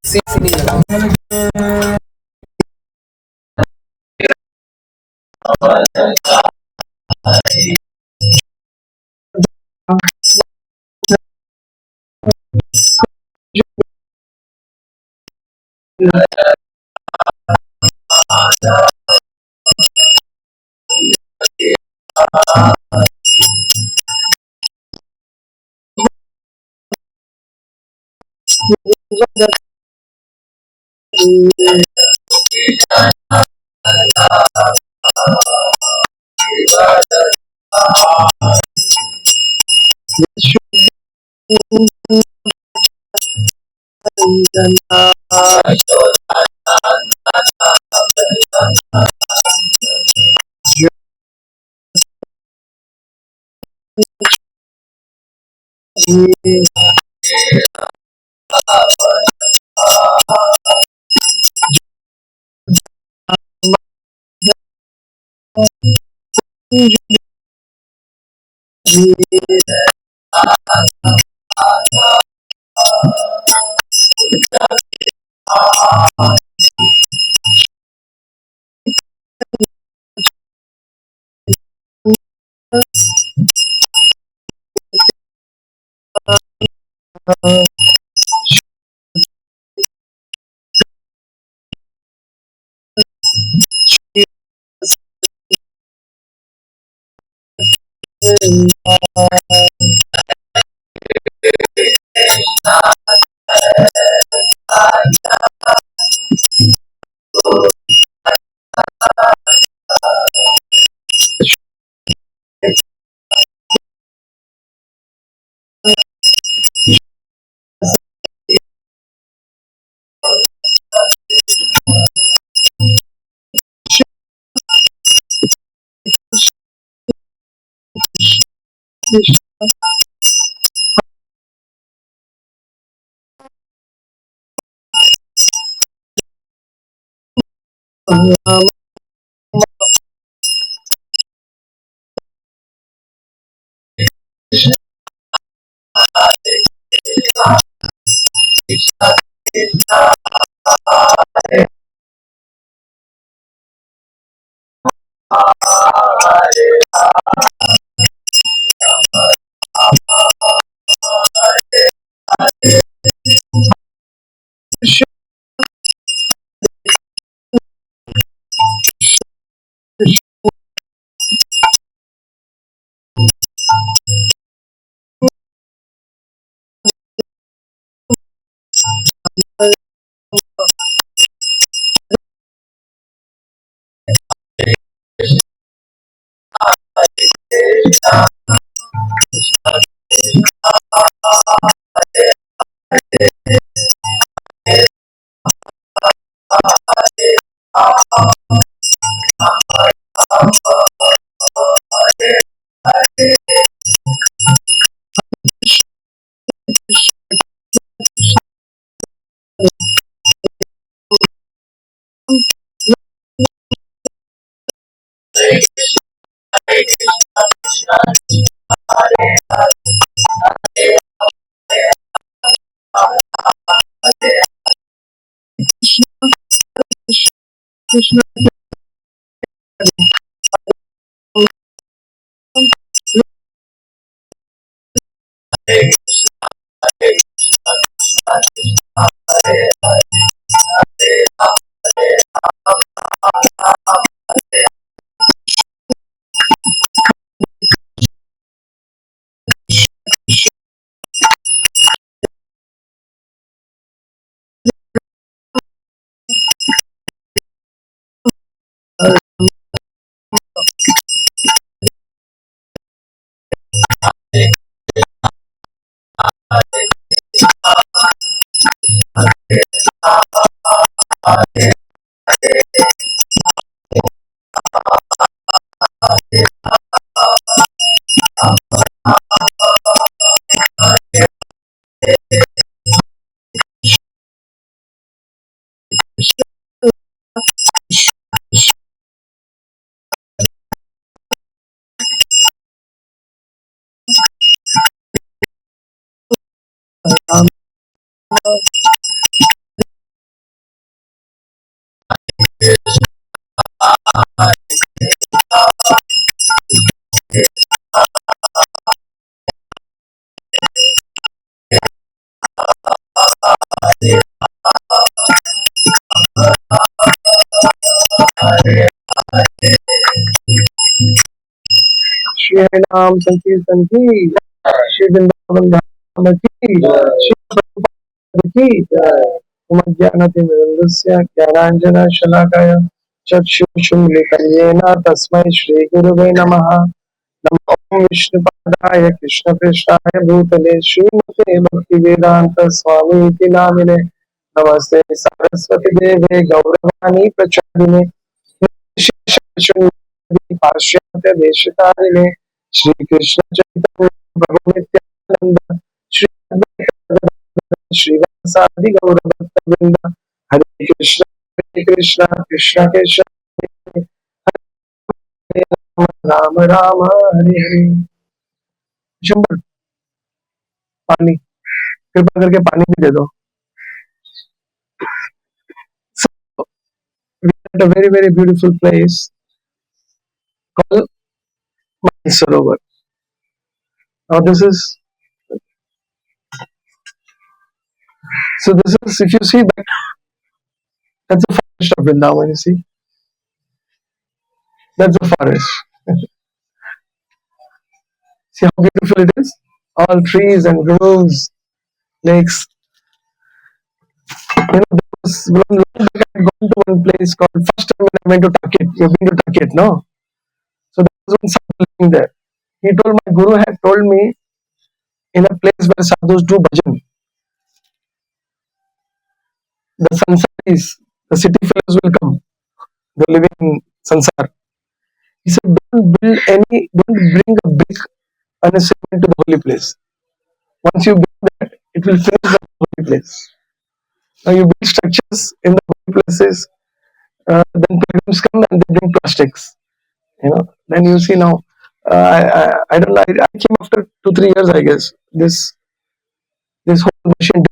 Sini lang. Shri नाम संकीर्तन की, श्री वृंदावन धाम की, श्री प्रभुपाद की ज्ञानतिमिरन्दस्य ज्ञानाञ्जनशलाकया चक्षुषुमिलितं येन तस्मै श्रीगुरवे नमः। नमो विष्णुपादाय कृष्णपृष्ठाय भूतले श्रीमते भक्तिवेदान्त स्वामी इति नामिने नमस्ते सरस्वती देवे गौरवाणी प्रचारिणे पाश्चात्य देशतारिणे श्री कृष्ण चैतन्य प्रभु नित्यानंद श्री अद्वैत श्रीवासादि गौर भक्तवृंद हरे कृष्ण कृष्ण कृष्ण हरे राम राम हरे हरे। शंबर पानी कृपा करके पानी भी दे दो। So, we are at a very beautiful place called Mansarovar. Now this is if you see that's the forest of Vrindavan. You see that's the forest. See how beautiful it is. All trees and groves, lakes. You know, there was one long back I had gone to one place called first time when I went to Takit. You've been to Takit, no? So there was one sadhu living there. He told my guru had told me in a place where sadhus do bhajan, the sansaris, the city fellows will come. They're living in sansar. He said, don't bring a brick unnecessarily to the holy place. Once you build that, it will finish the holy place. Now you build structures in the holy places, then pilgrims come and they bring plastics. You know, then you see now. I don't know. I came after 2 3 years, I guess. This whole machine,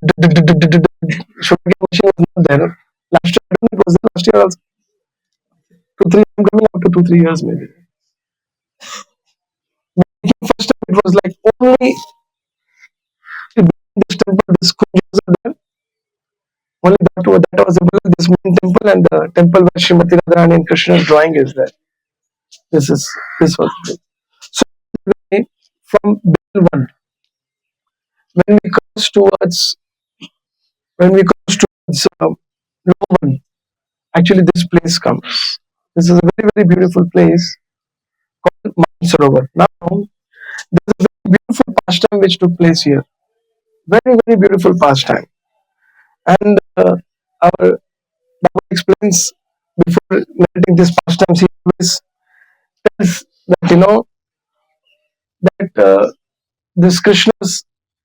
sugar machine was not there. Last year, I don't know, it was there last year also. 2 3. I'm coming after 2 3 years maybe. First time it was like only this temple, this kunjas are there. Only that was available. This main temple and the temple where Srimati Radharani and Krishna's drawing is there. This is this was it. So from Bill one, when we cross towards when we cross towards Low one, actually this place comes. This is a very beautiful place called Mansarovar. Now there's a very beautiful pastime which took place here. Very beautiful pastime, and our Baba explains before narrating this pastimes. He always tells that that this Krishna's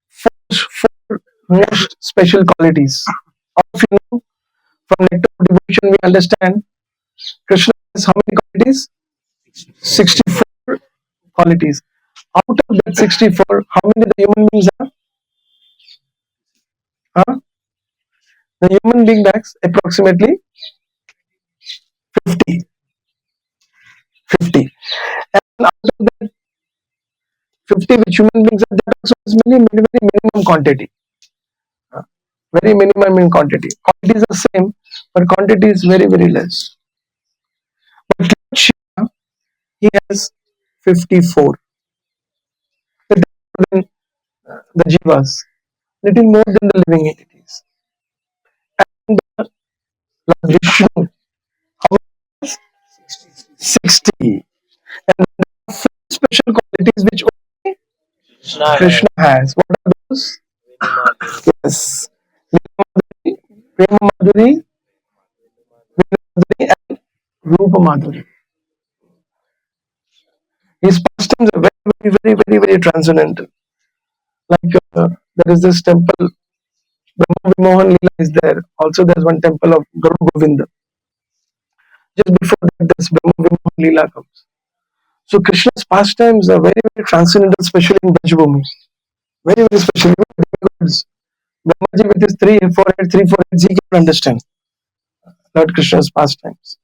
four most special qualities. All of you know from nectar of devotion we understand Krishna has how many qualities? 64 qualities. Out of that 64, how many the human beings are? Huh? The human being lacks approximately 50. 50. And out of that 50 which human beings are, that also is very minimum quantity. Very minimum in quantity. Quantity is the same, but quantity is very less. But Lord Shiva, he has 54. Little more than the jivas, little more than the living entities. And Lord Vishnu, how much? 60. And there are four special qualities which only Krishna has. What are those? Yes. Prema Madhuri, Madhuri, and Rupa Madhuri. His pastimes are very transcendental. Like there is this temple, Brahma Vimohan Leela is there. Also, there's one temple of Guru Govinda. Just before that, this Brahma Vimohan Leela comes. So Krishna's pastimes are very transcendental, especially in Brajbhumi. Very special. Even demigods, Brahmaji with his three foreheads, he can understand Lord Krishna's pastimes.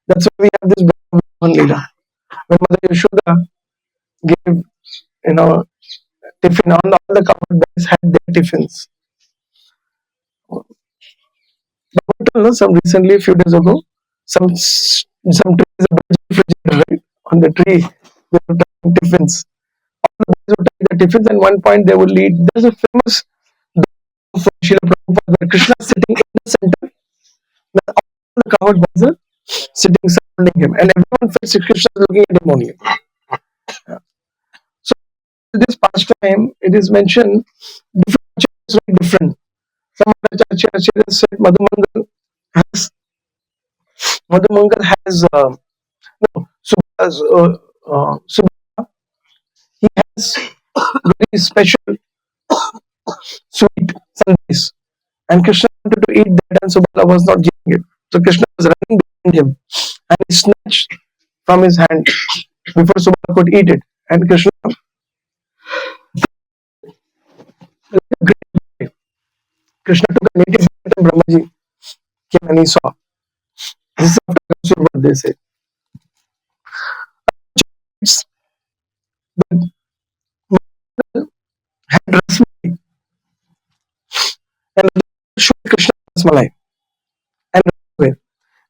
That's why we have this Brahma Vimohan Leela. When Mother Yashoda gave, tiffin, all the covered boys had their tiffins. told, no, some recently, a few days ago, some trees are refrigerator, right? On the tree, they were taking tiffins. All the boys would take their tiffins, and one point they would lead. There's a famous from Srila Prabhupada where Krishna is sitting in the center, when all the cowherd boys are sitting surrounding him, and everyone felt Krishna is looking at him only. So this pastime, it is mentioned different acharyas are very different. Some acharyas said Madhumangal has no Subha's Subha, he has very special sweet sandesh, and Krishna wanted to eat that, and Subala was not giving it. So Krishna was running behind him, and he snatched from his hand before Subala could eat it. And Krishna, like a great boy, Krishna took a native bite, and Brahmaji came and he saw. This is after Mansarovar, they say. It's the had rasmalai, and showed Krishna rasmalai and ran away.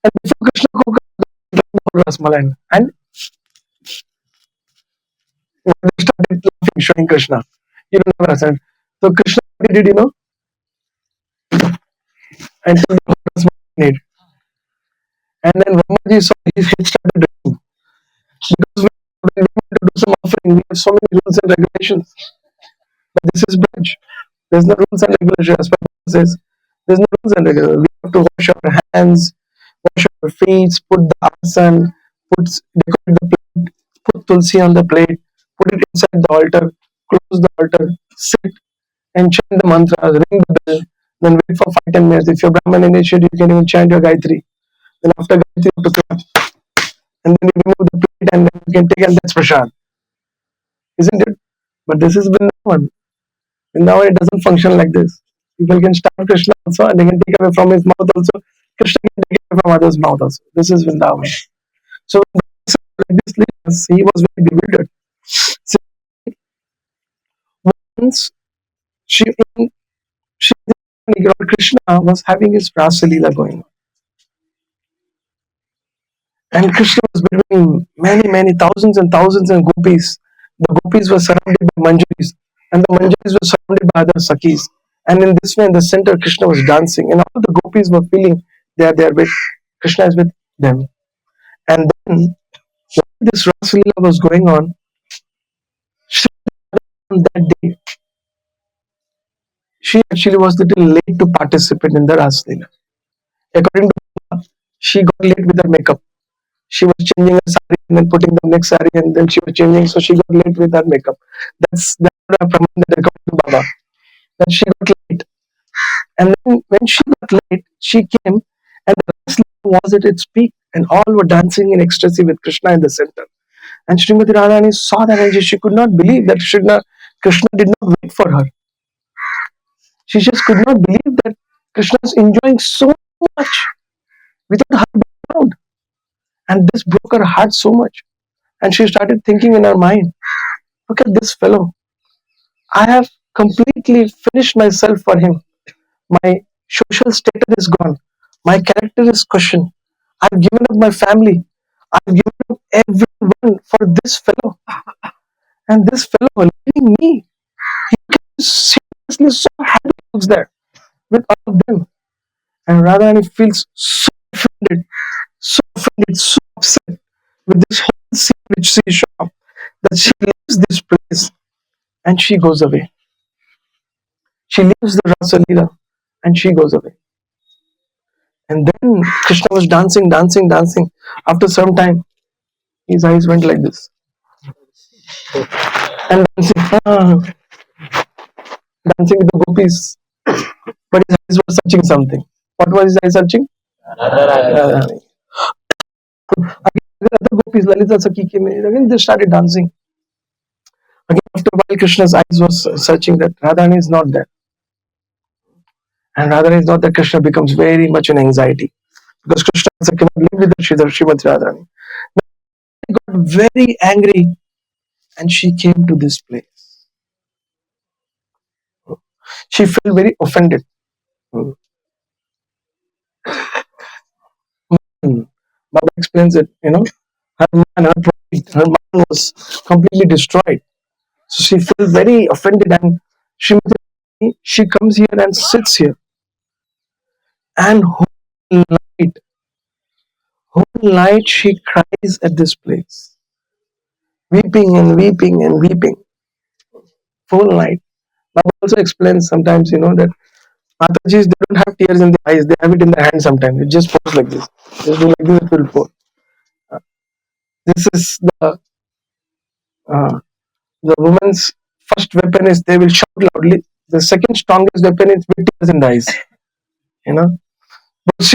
And before Krishna could drank the whole rasmalai, and they started laughing, showing Krishna. You don't have rasmalai. So Krishna, what he did, and took the whole rasmalai. And then Ramaji saw his head started drinking. Because when we want to do some offering, we have so many rules and regulations. But this is Braj. There's no rules and regulations. As Prabhupada says, there's no rules and regulations. We have to wash our hands, wash our feet, put the asan, decorate the plate, put tulsi on the plate, put it inside the altar, close the altar, sit and chant the mantras, ring the bell, then wait for 5-10 minutes. If you're Brahman initiate, you can even chant your Gayatri. Then after Gayatri, you have to clap, and then you remove the plate, and then you can take, and that's prasad, isn't it? But this is Vrindavan. Vrindavan, it doesn't function like this. People can starve Krishna also, and they can take away from his mouth also. Krishna can take away from others' mouth also. This is Vrindavan. So like this, he was very bewildered. So once she, she Lord Krishna was having his Rasa Leela going on, and Krishna was between many thousands and thousands and gopis. The gopis were surrounded by manjaris, and the manjaris were surrounded by other sakis. And in this way, in the center, Krishna was dancing, and all the gopis were feeling they are there with Krishna is with them. And then when this Rasa Leela was going on, she, on that day, she actually was little late to participate in the Rasa Leela. According to her, she got late with her makeup. She was changing her sari and then putting the next sari, and then she was changing, so she got late with her makeup. That's what I from that according to Baba. That she got late, and then when she got late, she came, and the Rasa Leela was at its peak, and all were dancing in ecstasy with Krishna in the center. And Srimati Radharani saw that, and she could not believe that Krishna did not wait for her. She just could not believe that Krishna is enjoying so much without her being around. And this broke her heart so much. And she started thinking in her mind, look at this fellow. I have completely finished myself for him. My social status is gone. My character is questioned. I've given up my family. I've given up everyone for this fellow. And this fellow leaving me. He seriously so happy looks there with all of them. And Radharani feels so offended, so upset with this whole scene which she saw that she leaves this place and she goes away. She leaves the Rasa Leela and she goes away. And then Krishna was dancing. After some time, his eyes went like this and dancing with the gopis. But his eyes were searching something. What was his eyes searching? Radharani. Again, other gopis, Lalita Sakhi came in. Again, they started dancing. Again, after a while, Krishna's eyes was searching that Radharani is not there. And Radharani is not there. Krishna becomes very much in anxiety. Because Krishna also cannot live with Srimati Radharani. He got very angry and she came to this place. She felt very offended. Baba explains it, her man, her mind was completely destroyed. So she feels very offended, and she comes here and sits here, and night, whole night she cries at this place, weeping and weeping and weeping, whole night. Baba also explains sometimes, that Matajis, they don't have tears in their eyes, they have it in their hand sometimes. It just pours like this. Just do like this, it will pour. This is uh, the woman's first weapon is they will shout loudly. The second strongest weapon is with tears in the eyes. You know, but she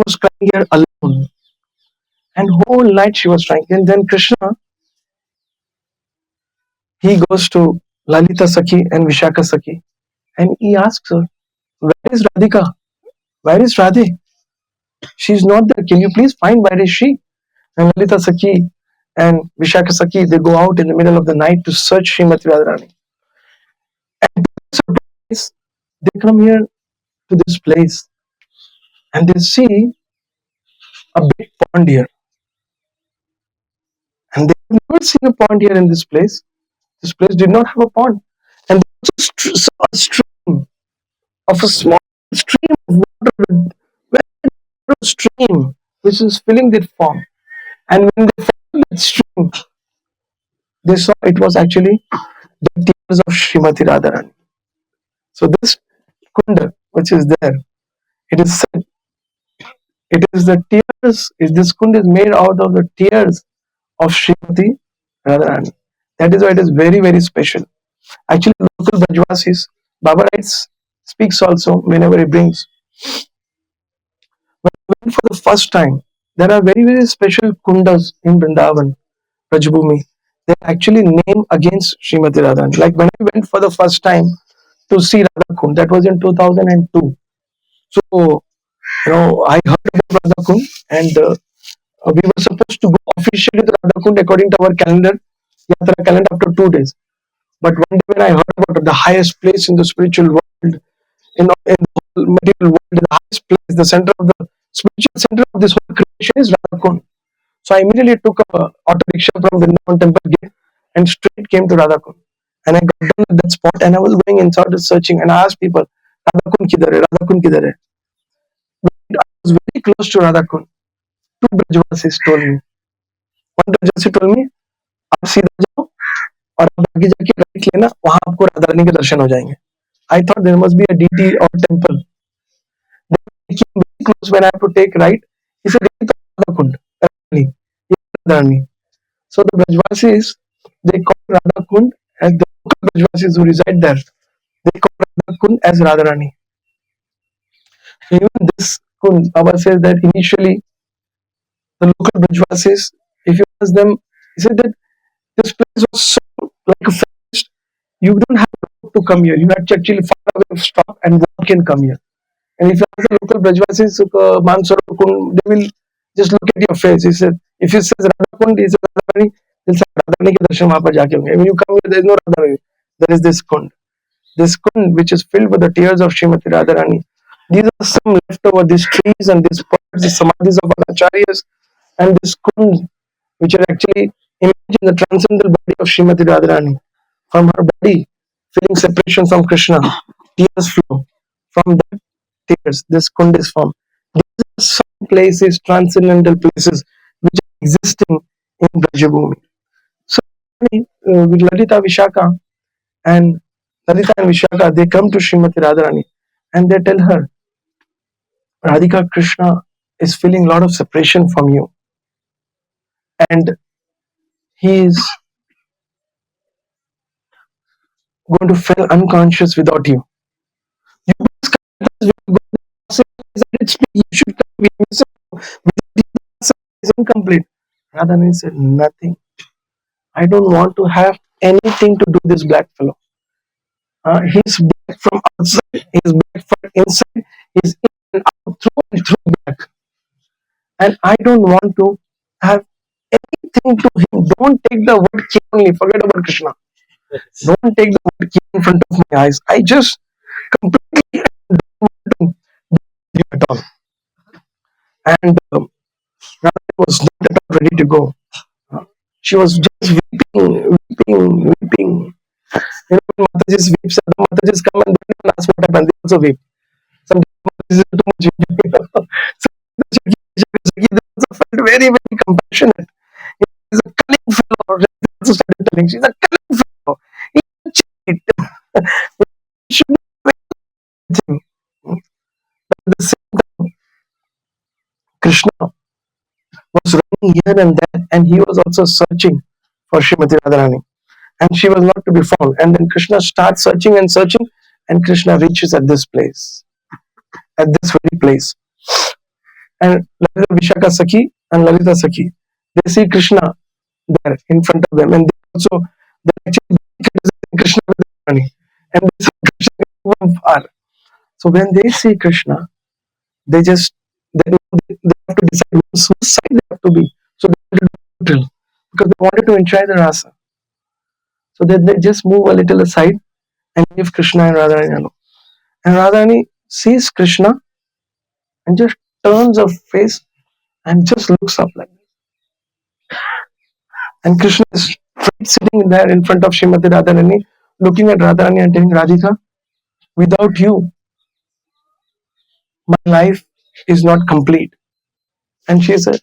was crying here alone, and whole night she was crying. And then Krishna, he goes to Lalita Sakhi and Vishaka Sakhi, and he asks her, "Where is Radhika? Where is Radhe? She's not there. Can you please find where is she?" And Lalita Sakhi and Vishaka Sakhi, they go out in the middle of the night to search Srimati Radharani. And to their surprise, they come here to this place and they see a big pond here. And they've never seen a pond here in this place. This place did not have a pond. And they also saw a stream of a small stream of water with very narrow stream which is filling that pond. And when they followed that stream, they saw it was actually the tears of Srimati Radharani. So this kunda which is there, it is said it is the tears, this kunda is made out of the tears of Srimati Radharani. That is why it is very, very special. Actually, local Brajvasis, Baba writes, speaks also whenever he brings. When we went for the first time, there are very, very special kundas in Vrindavan, Rajbhumi. They actually name against Srimati Radharani. Like when I went for the first time to see Radha Kund, that was in 2002. So, I heard about Radha Kund, and we were supposed to go officially to Radha Kund according to our calendar, Yatra calendar, after 2 days. But one day when I heard about the highest place in the spiritual world, in the whole material world, the highest place, the center of the spiritual center of this whole creation is Radha Kund. So I immediately took a auto rickshaw from the Vrindavan temple gate and straight came to Radha Kund. And I got down at that spot and I was going inside searching and I asked people, Radha Kund kidhar hai? Radha Kund kidhar hai? I was very close to Radha Kund. Two Brajvasis told me. One Brajvasi told me, आप सीधा जाओ और आप आगे जाके right लेना, वहां आपको राधा रानी के दर्शन हो जाएंगे. I thought there must be a deity or temple. Then I came very close when I have to take right. He said, "Ye to Radha Kund, Radharani, ye Radharani." So the Brajvasis, they call Radha Kund as the local Brajvasis who reside there. They call Radha Kund as Radharani. Even this Kund, Baba says that initially the local Brajvasis, if you ask them, he said that this place was so like a forest. You don't have to come here. You have to actually far away stop and walk and come here. And if you ask the local Brajvasis, Mansarovar Kund, they will just look at your face. He said, if he says Radha Kund, he says Radharani, he'll say Radharani ke darshan wahan par jaake honge. When you come here, there is no Radharani. There is this Kund. This Kund which is filled with the tears of Srimati Radharani. These are some leftover, these trees and these birds, the samadhis of our acharyas, and this Kund which are actually imagine the transcendental body of Srimati Radharani. From her body, feeling separation from Krishna, tears flow. From that tears, this kund is formed. These are some places, transcendental places, which are existing in Brajabhumi. So, with Lalita Vishaka and Lalita and Vishaka, they come to Srimati Radharani and they tell her, Radhika Krishna is feeling a lot of separation from you and he is going to feel unconscious without you. You please come with us, we will go there. You should come. We miss him. Is incomplete. Radharani said, nothing. I don't want to have anything to do with this black fellow. He's black from outside, he's black from inside, he's in and through black. And I don't want to have anything to him. Don't take the word king only, forget about Krishna. Don't take the word king in front of my eyes. I just completely don't want to do it at all. And was not at all ready to go. She was just weeping, weeping, weeping. When Mataji's weeps, other Matajis come and they don't even ask what happened. They also weep. Some Mataji's are too much weeping. So they also felt very, very compassionate. He's a cunning fellow. They also started telling, she's a cunning fellow. He's a cheat. We should not wait with him. But at the same time, Krishna was running here and there, and he was also searching for Srimati Radharani, and she was not to be found. And then Krishna starts searching and searching, and Krishna reaches at this place, at this very place. And Lalita Vishaka Sakhi and Lalita Sakhi, they see Krishna there in front of them, and they actually criticizing Krishna with Radharani, and they saw Krishna from far. So when they see Krishna, they just they have to decide whose side they have to be. So they wanted to be neutral because they wanted to enjoy the rasa. So then they just move a little aside and leave Krishna and Radharani alone. And Radharani sees Krishna and just turns her face and just looks up like this. And Krishna is straight sitting there in front of Srimati Radharani, looking at Radharani and telling Radhika, without you, my life is not complete. And she said,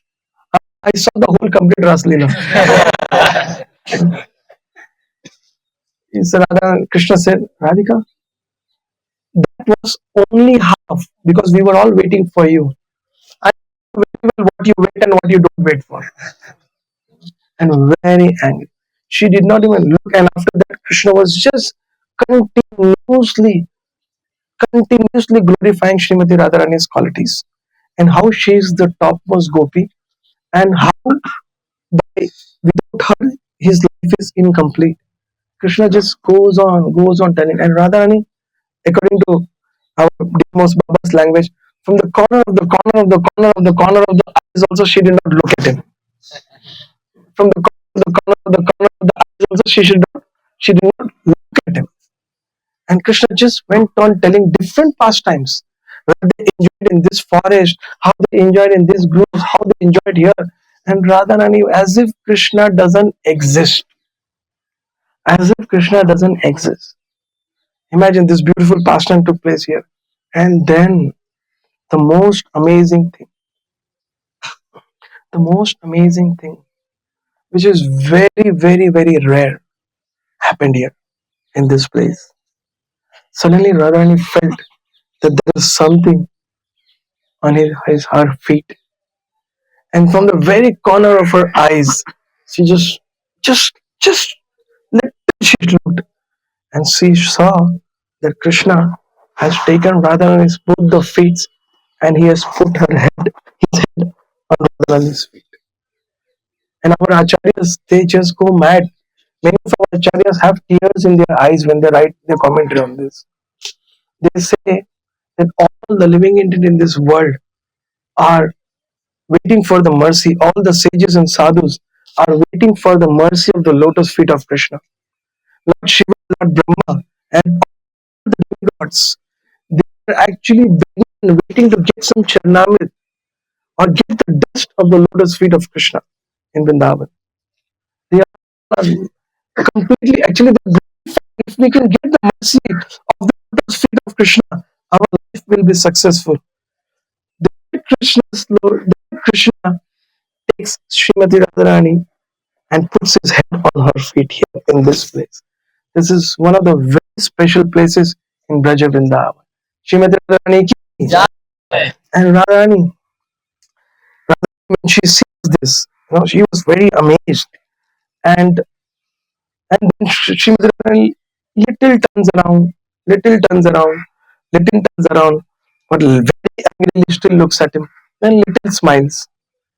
I saw the whole complete Raslila. He said, Krishna said, Radhika, that was only half because we were all waiting for you. I know very well what you wait and what you don't wait for. And very angry. She did not even look, and after that, Krishna was just continuously, continuously glorifying Srimati Radharani's qualities and how she is the topmost gopi, and how by without her his life is incomplete. Krishna just goes on telling, and Radharani, according to our Demos Baba's language, from the corner of the corner of the corner of the corner of the eyes also she did not look at him. From the corner of the corner of the eyes also she did not look at him. And Krishna just went on telling different pastimes where they enjoyed in this forest, how they enjoyed in this group, how they enjoyed here. And Radharani, as if Krishna doesn't exist. As if Krishna doesn't exist. Imagine this beautiful pastime took place here. And then the most amazing thing, which is very, very, very rare, happened here in this place. Suddenly Radharani felt that there is something on her feet, and from the very corner of her eyes, she just little she looked, and she saw that Krishna has taken Radharani's both the feet, and he has put his head on Radharani's feet. And our acharyas, they just go mad. Many of our acharyas have tears in their eyes when they write their commentary on this. They say that all the living entities in this world are waiting for the mercy. All the sages and sadhus are waiting for the mercy of the lotus feet of Krishna. Lord Shiva, Lord Brahma, and all the demigods, they are actually begging and waiting to get some charnamrit or get the dust of the lotus feet of Krishna in Vrindavan. They are completely, actually, if we can get the mercy of the lotus feet of Krishna, our life will be successful. Krishna takes Srimati Radharani and puts his head on her feet here in this place. This is one of the very special places in Braja Vrindavan. Srimati Radharani ki Jai. And Radharani, when she sees this, she was very amazed. And then Srimati Radharani little turns around, little turns around, little turns around, but very angrily still looks at him. Then little smiles,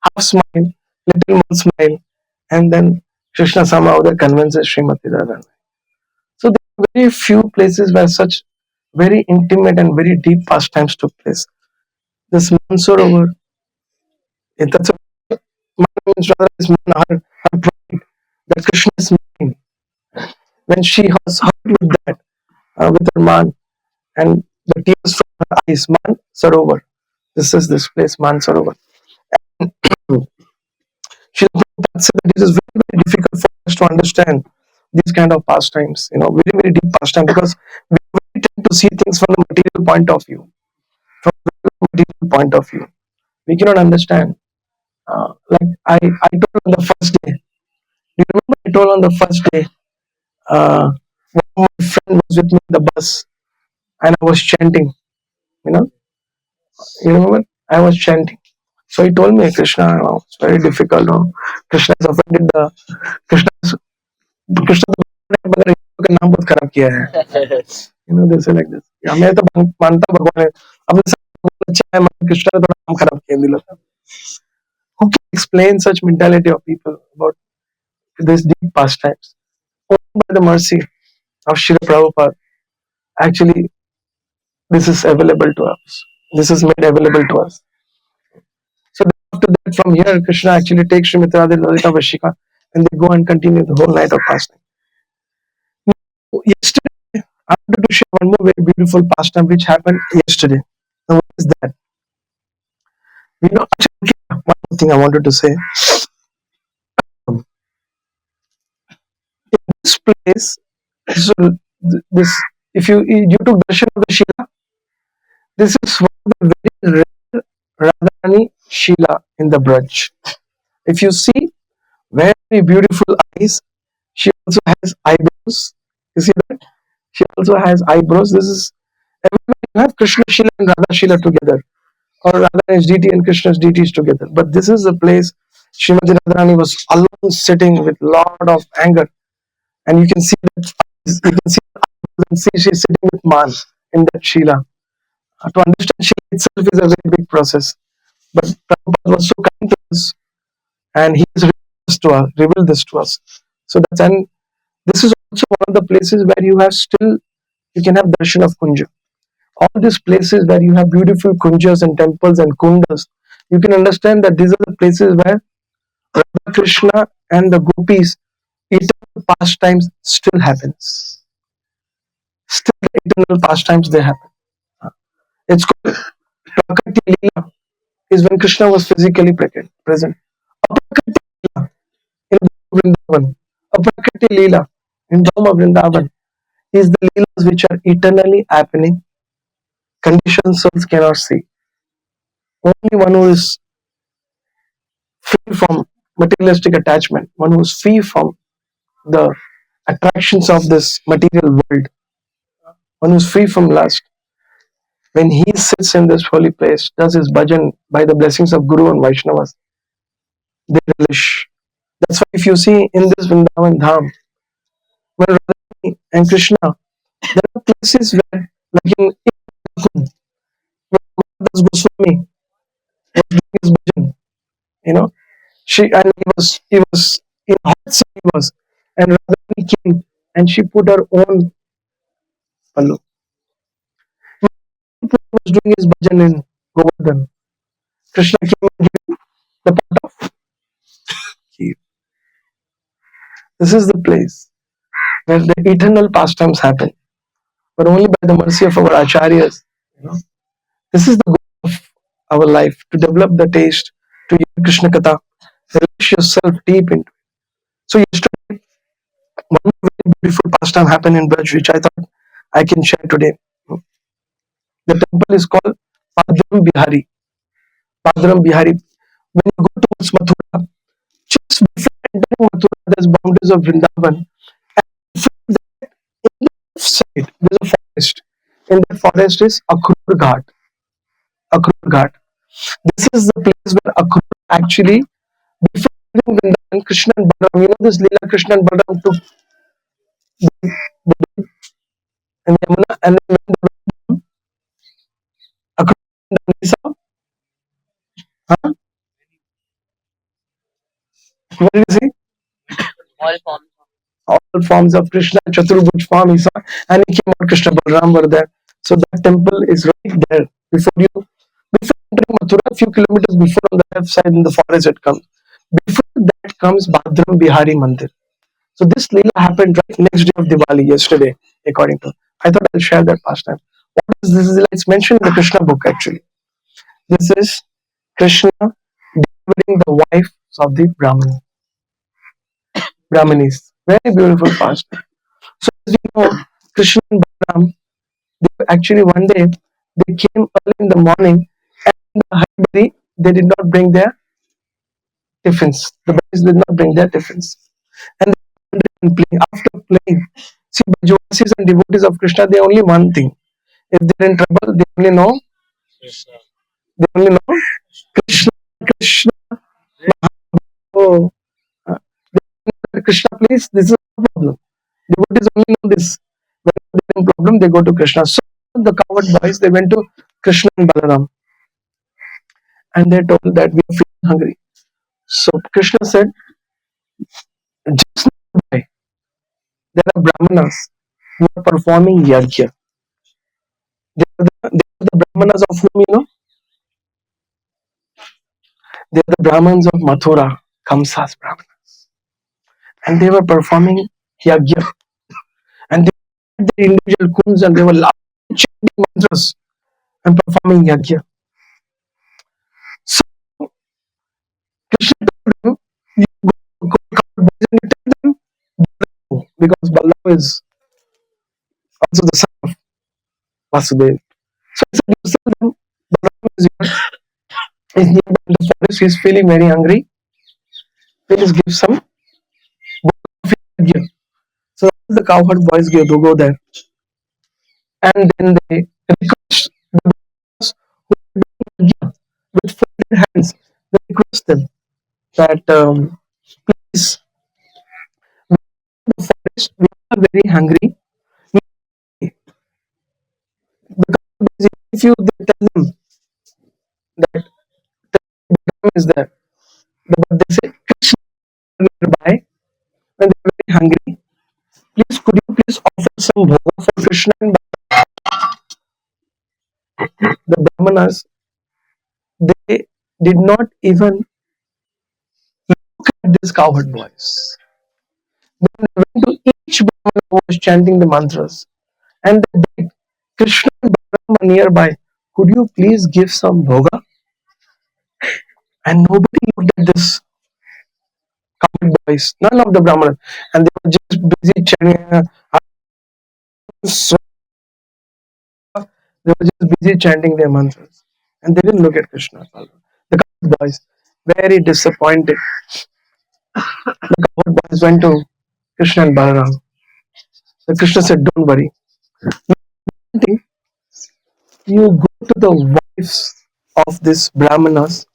half smile, little more smile, and then Krishna somehow that convinces Srimati Radharani. So there are very few places where such very intimate and very deep pastimes took place. This Mansarovar, that's a man means rather is man, her pride, that Krishna is mine. When she was hurt with that, with her man, and the tears from her eyes, Man Sarovar. This is this place, Man Sarovar. Srila Prabhupada said that it is very, very difficult for us to understand these kind of pastimes, very, very deep pastime, because we really tend to see things from the material point of view. From the material point of view, we cannot understand. Like I told on the first day. Do you remember I told on the first day? One of my friend was with me in the bus, and I was chanting. You know, you remember? I was chanting. So he told me, Krishna, it's very difficult. Krishna has offended the Krishna. Krishna तो मगर का नाम बहुत खराब किया है this like this मैं तो मानता हूँ भगवान है अपने सब बहुत अच्छा है मगर कृष्ण ने थोड़ा नाम खराब किया दिल का who can explain such mentality of people about this deep pastimes only by the mercy of Srila Prabhupada actually this is available to us, this is made available to us. So after that from here Krishna actually takes Srimati Radha Lalita Vashika and they go and continue the whole night of fasting. Yesterday, I wanted to share one more very beautiful pastime which happened yesterday. Now, what is that? Actually, one more thing I wanted to say. In this place, so this, if you took darshan of the Shila, this is one of the very rare Radharani Shila in the Braj. If you see, very beautiful eyes. She also has eyebrows. You see that? She also has eyebrows. This is everywhere you have Krishna Shila and Radha Shila together, or Radharani's deity and Krishna's deities together. But this is the place Srimati Radharani was alone sitting with lot of anger, and you can see that and see she's sitting with man in that Shila. To understand Shila itself is a very big process. But Prabhupada was so kind to us, and he has revealed this to us. So that's and this is also one of the places where you can have darshan of Kunja. All these places where you have beautiful kunjas and temples and kundas, you can understand that these are the places where Radha Krishna and the gopis eternal pastimes still happens. Still the eternal pastimes they happen. It's called Prakati Leela is when Krishna was physically present. Aprakati Leela in Vrindavan. Aprakati Leela in Dharma Vrindavan is the Leelas which are eternally happening. Conditioned souls cannot see. Only one who is free from materialistic attachment, one who is free from the attractions of this material world, one who is free from lust, when he sits in this holy place, does his bhajan by the blessings of Guru and Vaishnavas, they relish. That's why if you see in this Vrindavan Dham, when Radharani and Krishna, there are places where, like in Kund, where Das Goswami was doing his bhajan, you know, he was in hot sun he was, and Radharani came and she put her own pallu. He was doing his bhajan in Govardhan. Krishna came and gave the pot of kheer. This is the place where the eternal pastimes happen, but only by the mercy of our acharyas. You know, this is the goal of our life to develop the taste to hear Krishna Katha, relish yourself deep into. So yesterday, one very beautiful pastime happened in Braj, which I thought I can share today. The temple is called Padram Bihari. Padram Bihari. When you go towards Mathura, just before entering Mathura, there's boundaries of Vrindavan. And in the side, there's a forest. In that forest is Akrur Ghat. Akrur Ghat. This is the place where Akrur actually, before entering Vrindavan, Krishna and Balaram, this Leela Krishna and Balaram took the and Yamuna and then when they went Akrur and Nisa, huh? What did you say? All forms of Krishna, Chaturbhuj form he saw, and he came out Krishna Balaram were there. So that temple is right there before entering Mathura, a few kilometers before on the left side in the forest it comes. Before that comes Bhadram Bihari Mandir. So this Leela happened right next day of Diwali, yesterday, according to. I thought I'll share that pastime. What is this? It's mentioned in the Krishna book actually. This is Krishna delivering the wife of the Brahmanis. Very beautiful fast. So as you know, Krishna and Balaram, they actually one day they came early in the morning and in the hurry they did not bring their tiffins. The boys did not bring their tiffins. And they were playing. After playing, see, Brajvasis and devotees of Krishna, they only one thing. If they're in trouble, they only know Krishna, Krishna. Oh, uh, Krishna, please, this is a problem. Devotees only know this. When they're in problem, they go to Krishna. So the coward boys, they went to Krishna and Balaram, and they told that we are feeling hungry. So Krishna said, just nearby, there are Brahmanas who are performing yajna. They are the Brahmanas of whom you know? They are the Brahmins of Mathura, Kamsa's Brahman. And they were performing yajna. And they had their individual kunds and they were laughing, chanting mantras and performing yajna. So Krishna told them, you go and you tell them, because Balaram is also the son of Vasudev. So he said, you tell them, Balaram is nearby in the forest, he is feeling very hungry. Please give some yajna. So the cowherd boys go there and then they request the brothers who are doing yajna with folded hands. They request them that please, we are in the forest, we are very hungry. The cowherd boys, if you they tell them that the Ram is there, but they say Krishna is nearby when they are very hungry. Please, could you please offer some bhoga for Krishna and the Brahmanas? They did not even look at these cowherd boys. They went to each Brahmana who was chanting the mantras and they begged, Krishna and Balaram are nearby. Could you please give some bhoga? And nobody looked at this cowherd boys, none of the Brahmanas. And they were just busy chanting. So they were just busy chanting their mantras. And they didn't look at Krishna and Balaram. The cowherd boys, very disappointed. The cowherd boys went to Krishna and Balaram. The Krishna said, don't worry. I think you go to the wives of these Brahmanas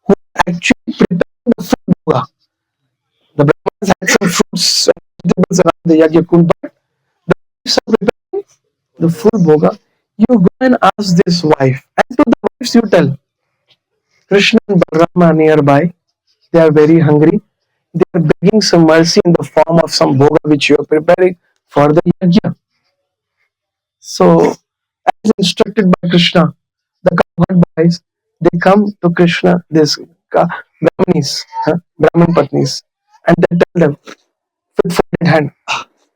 who actually preparing the food bhoga. The Brahmanas had some fruits and vegetables around the yajna kund, but the wives are preparing the full bhoga. You go and ask this wife, and to the wives you tell, Krishna and Balaram are nearby. They are very hungry. They are begging some mercy in the form of some bhoga which you are preparing for the yajna. So, as instructed by Krishna, the cowherd boys they come to Krishna, this Brahmanis, Brahman Patnis, and they tell them with folded hand,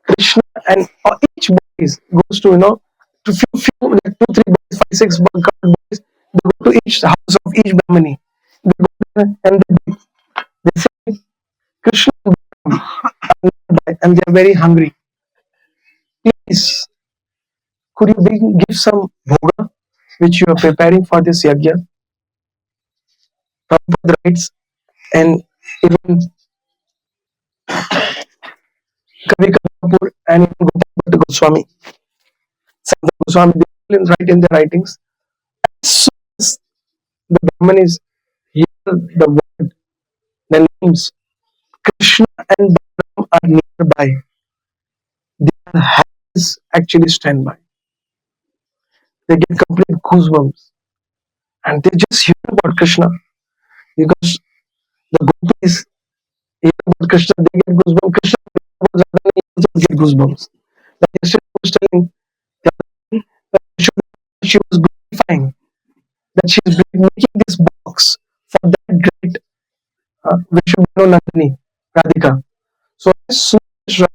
Krishna and each boys goes to to few like two three boys, five six cowherd boys. They go to each house of each Brahmani. They go there and they say Krishna and Balaram are nearby and they are very hungry. Please, could you give some bhoga which you are preparing for this yajna? Prabhupada writes, and even Kavi Kapur and even Gopal Goswami, Santa Goswami, they all write in their writings. As soon as the Brahmanis hear the word, the names Krishna and Balaram are nearby, their hands actually stand by. They get complete goosebumps and they just hear about Krishna because the gopis hear about Krishna, they get goosebumps. Krishna also get goosebumps. Like yesterday I was telling that she was glorifying that she is making this box for that great Vishnu Nandini Radhika. So as soon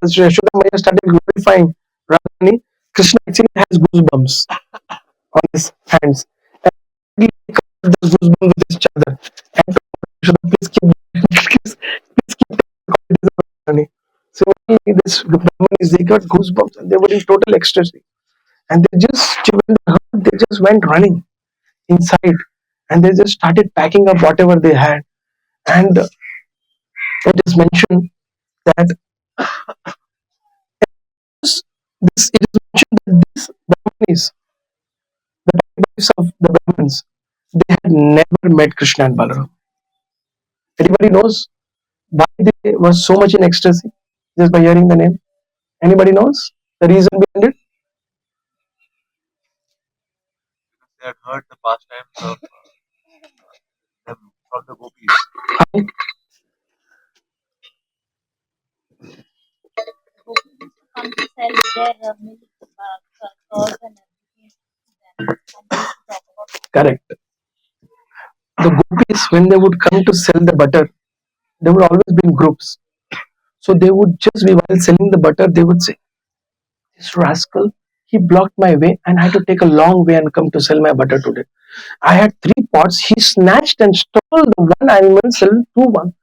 as Yashoda Maya started glorifying Radhani, Krishna actually has goosebumps on his hands. And he covered those goosebumps with his chadar and Please keep, please keep money. So only this Brahmanis, they got goosebumps and they were in total ecstasy. And they just, when they heard, they just went running inside and they just started packing up whatever they had. And it is mentioned that it is mentioned that these Brahmanis, the wives of the Brahmins, they had never met Krishna and Balaram. Anybody knows why they were so much in ecstasy just by hearing the name? Anybody knows the reason behind it? Correct. The gopis, when they would come to sell the butter, they would always be in groups. So they would just be while selling the butter, they would say, "This rascal, he blocked my way, and I had to take a long way and come to sell my butter today. I had three pots. He snatched and stole the one animal, sell two one.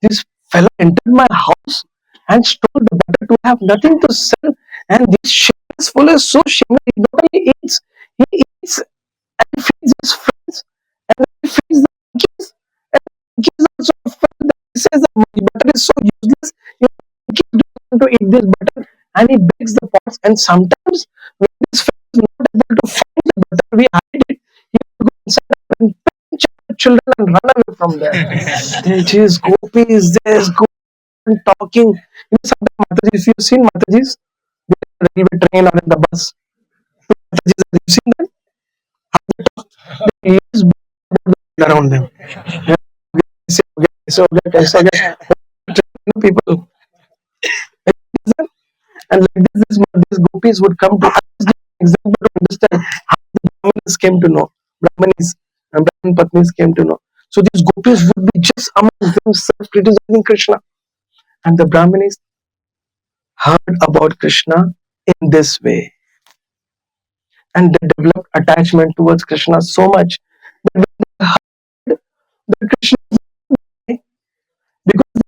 This fellow entered my house and stole the butter to have nothing to sell. And this shameless fool is so shameless. He not only eats, he eats and feeds his friends and he feeds the monkeys. And the monkeys also felt that he says the butter is so useless. You know, monkeys don't want to eat this butter and he breaks the pots. And sometimes when this fellow is not able to find the butter, we hide it. He will go inside and pinch our children and run away from there. There is gopis, there's go talking. You know, sometimes Matajis, you've seen Matajis? They're in the railway train or in the bus. Matajis, have you seen them? They use around them. So, people. And like this, these gopis would come to us example to understand how the Brahmanis came to know. Brahmanis and Brahman Patnis came to know. So these gopis would be just among themselves criticizing Krishna. And the Brahmanis heard about Krishna in this way. And they developed attachment towards Krishna so much that when they heard that Krishna is alive, because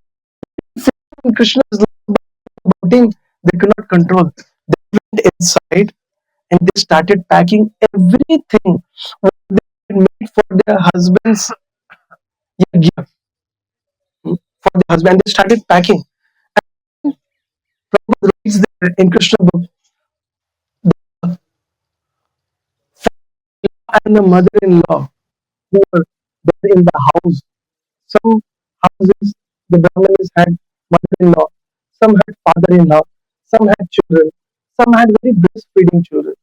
when Krishna is about him, they could not control. They went inside and they started packing everything what they had made for their husbands yajna, for the husband. They started packing. Prabhupada writes there in Krishna book, and the mother-in-law who were there in the house. Some houses, the Brahmanis had mother-in-law, some had father-in-law, some had children, some had very breastfeeding children,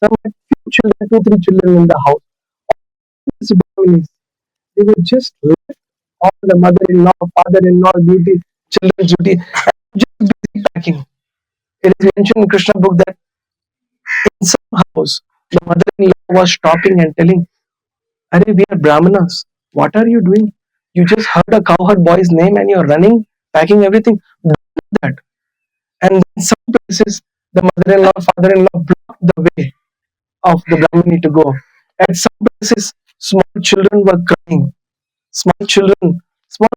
some had few children, two, three children in the house. These Brahmanis, they were just left all the mother-in-law, father-in-law duty, children's duty, and just busy packing. It is mentioned in Krishna book that in some house, the mother-in-law was stopping and telling, "Are we are Brahmanas. What are you doing? You just heard a cowherd boy's name and you're running, packing everything. Don't do that." And in some places, the mother-in-law, father-in-law blocked the way of the Brahmani to go. At some places, small children were crying. Small children, small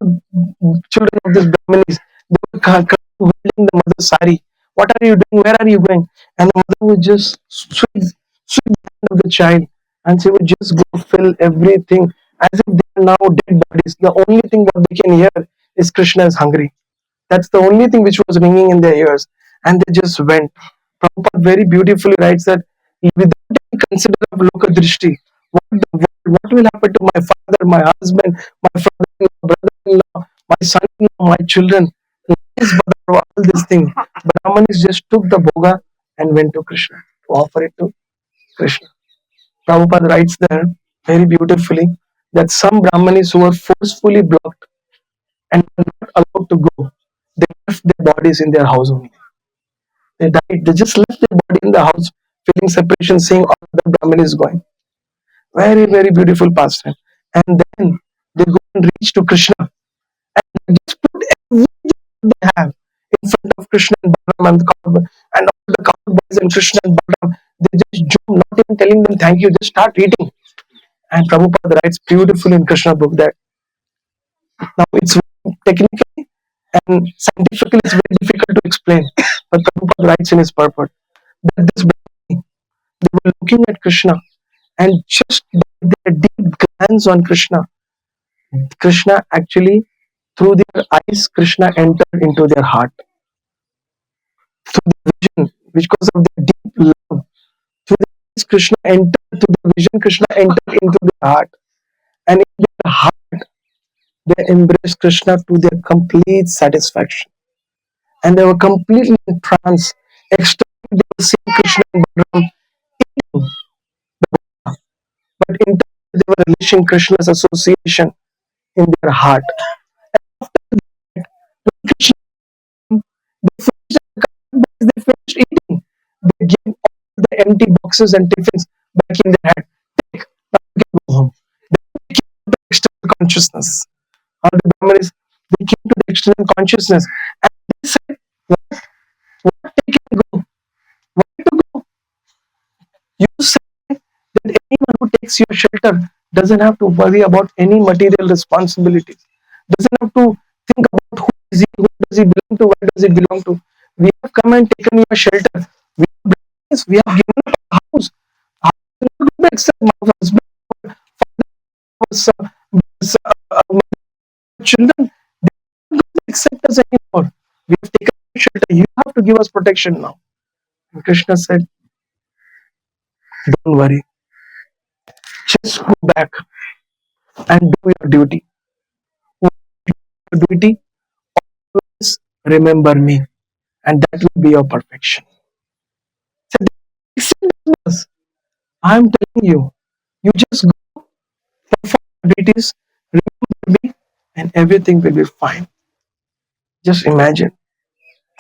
children of these Brahmanis, they were crying, holding the mother's sari. "What are you doing? Where are you going?" And the mother would just sweep the hand of the child and she would just go fill everything as if they are now dead bodies. The only thing what they can hear is Krishna is hungry. That's the only thing which was ringing in their ears. And they just went. Prabhupada very beautifully writes that without any consider of loka drishti, what will happen to my father, my husband, my father-in-law, brother-in-law, my son-in-law, my children? Nice, all these things. Brahmanis just took the bhoga and went to Krishna to offer it to Krishna. Prabhupada writes there very beautifully that some Brahmanis who were forcefully blocked and were not allowed to go, they left their bodies in their house only. They died. They just left their body in the house, feeling separation, seeing all the Brahmin is going. Very, very beautiful pastime. And then they go and reach to Krishna and they just put everything they have in front of Krishna and Balaram and the cowboy and all the cowboys and Krishna and Balaram. They just jump, not even telling them thank you, just start eating. And Prabhupada writes beautifully in Krishna book that Now it's technically and scientifically it's very difficult to explain. But Prabhupada writes in his purport that this Brahmani, they were looking at Krishna and just by their deep glance on Krishna, Krishna actually through their eyes, Krishna entered into their heart. Through the vision, because of their deep love, through the eyes, Krishna entered, through the vision, Krishna entered into their heart. And in their heart, they embraced Krishna to their complete satisfaction. And they were completely in trance. Externally, they were seeing Krishna and Balaram eating, but internally, they were relishing Krishna's association in their heart. Krishna, they finished eating. They gave all the empty boxes and tiffins back in their hand. Take, now you can go home. They came to the external consciousness. All the Brahmanis, they came to the external consciousness and they said, what they can go? Why to go? You say that anyone who takes your shelter doesn't have to worry about any material responsibilities, doesn't have to think about who is he, who does he belong to, where does he belong to. We have come and taken your shelter. We have blessed, we have given up a house. How can you do that except my husband was, children? They don't accept us anymore. We have taken your shelter. You have to give us protection now. And Krishna said, don't worry. Just go back and do your duty. What is your duty? Always remember me, and that will be your perfection. So I'm telling you, you just go perform your duties, remember me, and everything will be fine. Just imagine.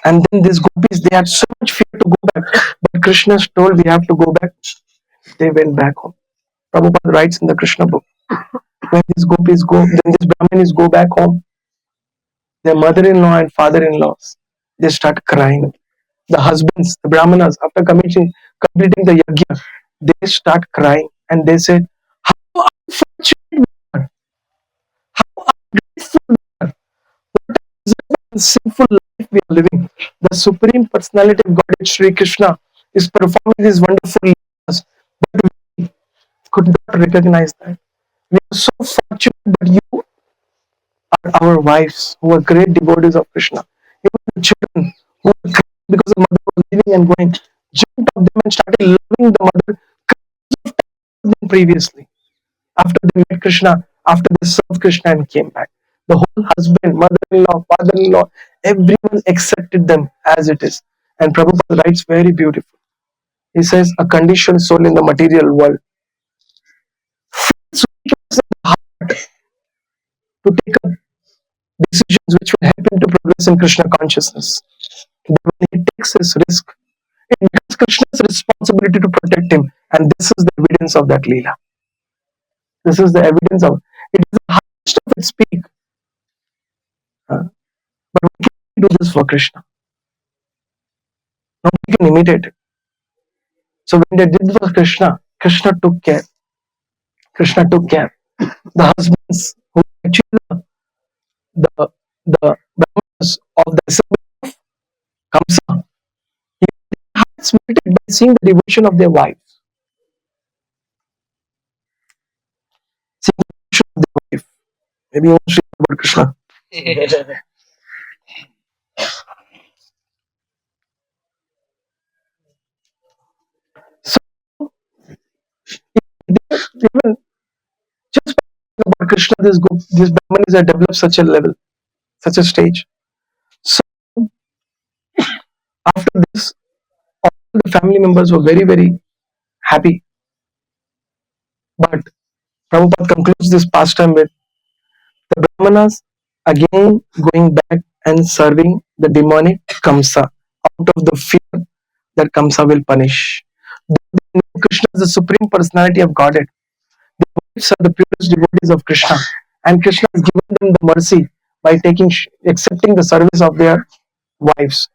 And then these gopis, they had so much fear to go back, but Krishna told we have to go back. They went back home. Prabhupada writes in the Krishna book, when these gopis go, then these brahmanis go back home, their mother-in-law and father-in-laws, they start crying. The husbands, the brahmanas, after completing the yajna, they start crying and they said, how unfortunate we are, how ungrateful we are, what a miserable and sinful life we are living. The Supreme Personality of Godhead Sri Krishna is performing these wonderful leelas, but we could not recognize that. We are so fortunate that you are our wives who are great devotees of Krishna. Even the children who were crying because the mother was leaving and going, jumped up them and started loving the mother than previously. After they met Krishna, after they served Krishna and came back. The whole husband, mother-in-law, father-in-law, everyone accepted them as it is. And Prabhupada writes very beautiful. He says, a conditioned soul in the material world to take up decisions which will help him to progress in Krishna consciousness. But when he takes his risk, it becomes Krishna's responsibility to protect him. And this is the evidence of that Leela. This is the evidence of it is the highest of its peak. Uh, but we can do this for Krishna. Nobody can imitate it. So when they did for Krishna, Krishna took care. Krishna took care. The husbands who actually the the brahmanas of the assembly of Kamsa, their hearts melted by seeing the devotion of their wives. Seeing the devotion of their wife. Maybe you want to share about Krishna. So even just about Krishna, these brahmanas have developed such a level, such a stage. So after this, all the family members were very, very happy. But Prabhupada concludes this pastime with the Brahmanas again going back and serving the demonic Kamsa out of the fear that Kamsa will punish. They know Krishna is the supreme personality of Godhead. The wives are the purest devotees of Krishna, and Krishna has given them the mercy by accepting the service of their wives.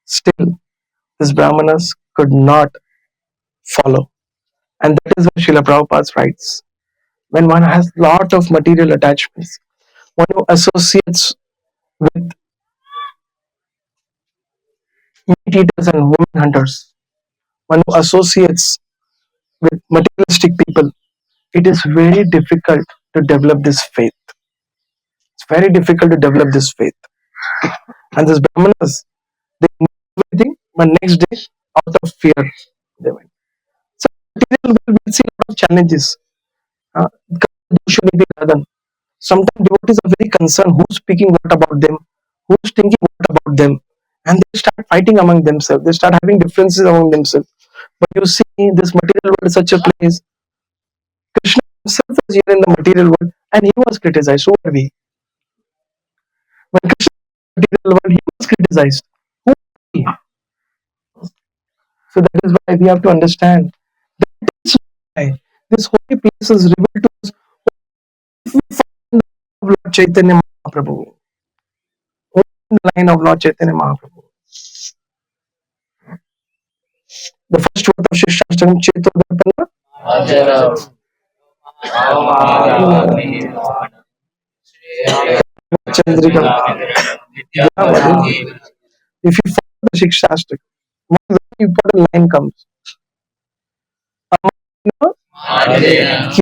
Still, these Brahmanas could not follow. And that is what Srila Prabhupada writes. when one has lot of material attachments, one who associates with meat eaters and woman hunters, one who associates with materialistic people, it is very difficult to develop this faith. It's very difficult to develop this faith. And these Brahmanas, they knew everything, but next day, out of fear, they went. So, material world will see a lot of challenges. Uh, Sometimes devotees are very concerned who's speaking what about them, who's thinking what about them, and they start fighting among themselves. They start having differences among themselves. But you see, this material world is such a place. Krishna himself was here in the material world, and he was criticized. Who are we? When Krishna was in the material world, he was criticized. Who are we? So that is why we have to understand that is why this holy place is revealed to us if we find the Lord Chaitanya Mahaprabhu. Only in the line of Lord Chaitanya Mahaprabhu. The first word of Shishtastakam Cheto Chandrika. If you follow the Shikshastak, one very important line comes.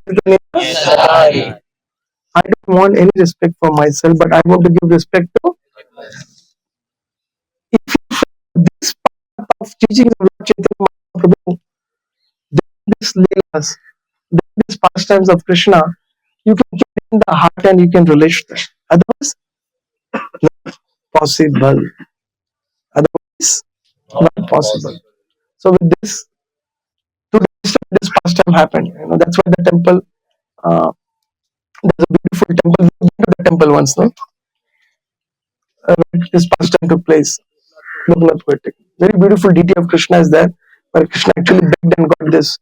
Kirtanena. I don't want any respect for myself, but I want to give respect to. If you follow this path of teachings of Lord Chaitanya Mahaprabhu, then this leelas, then these pastimes of Krishna, you can get in the heart and you can relate to that. Otherwise, not possible. Otherwise, not possible. So with this, to demonstrate this pastime happened. That's why the temple. There's a beautiful temple. We've been to the temple once, no? Where this pastime took place. Loknath Poetic. Very beautiful deity of Krishna is there, where Krishna actually begged and got this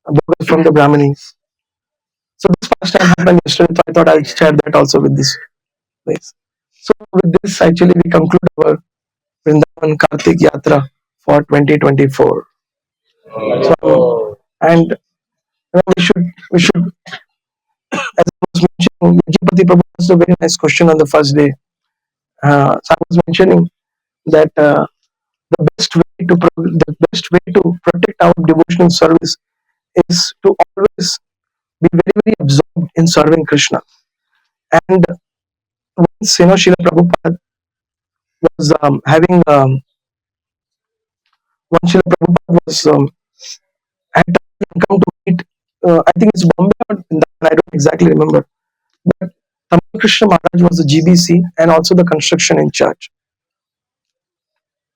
bogus from the Brahmanis. So this pastime happened yesterday, so I thought I'll share that also with this place. So with this, actually, we conclude our Vrindavan Kartik Yatra for 2024. So, and we should, as I was mentioning, Yajapati Prabhu asked a very nice question on the first day. So I was mentioning that the best way to protect our devotional service is to always be very very absorbed in serving Krishna. And once Srila Prabhupada was having once Srila Prabhupada was had come to meet. I think it's Bombay or Vrindavan, I don't exactly remember. But Tamal Krishna Maharaj was the GBC and also the construction in charge.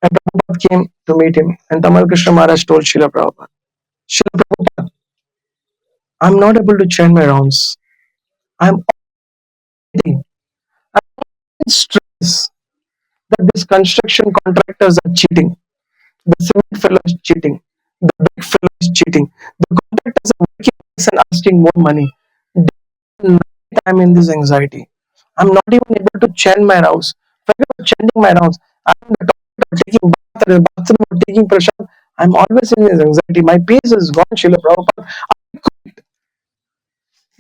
And Prabhupada came to meet him, and Tamal Krishna Maharaj told Srila Prabhupada, Srila Prabhupada, I'm not able to chant my rounds. I'm already I'm in stress that these construction contractors are cheating. The cement fellow is cheating. The brick fellow is cheating. The contractors are working and asking more money. I'm in this anxiety. I'm not even able to chant my rounds. When I'm chanting my rounds, I'm in the toilet or taking bath or in the bathroom or taking pressure. I'm always in this anxiety. My peace is gone, Srila Prabhupada.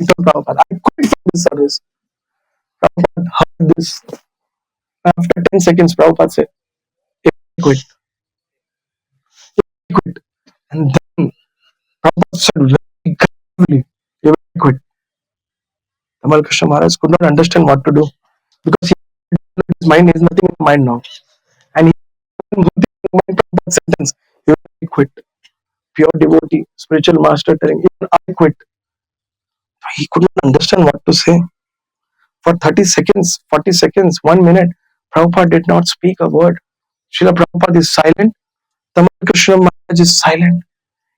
I told Prabhupada, I quit from this service. Prabhupada heard this. After 10 seconds, Prabhupada said, "If I quit, I quit." And then Prabhupada said very gravely, "If I quit." Tamal Krishna Maharaj could not understand what to do because his mind is nothing in mind now. And he mind Prabhupada sentence, "If I quit." Pure devotee, spiritual master telling, even I quit. He could not understand what to say. For 30 seconds, 40 seconds, 1 minute, Prabhupada did not speak a word. Srila Prabhupada is silent. Tamal Krishna Maharaj is silent.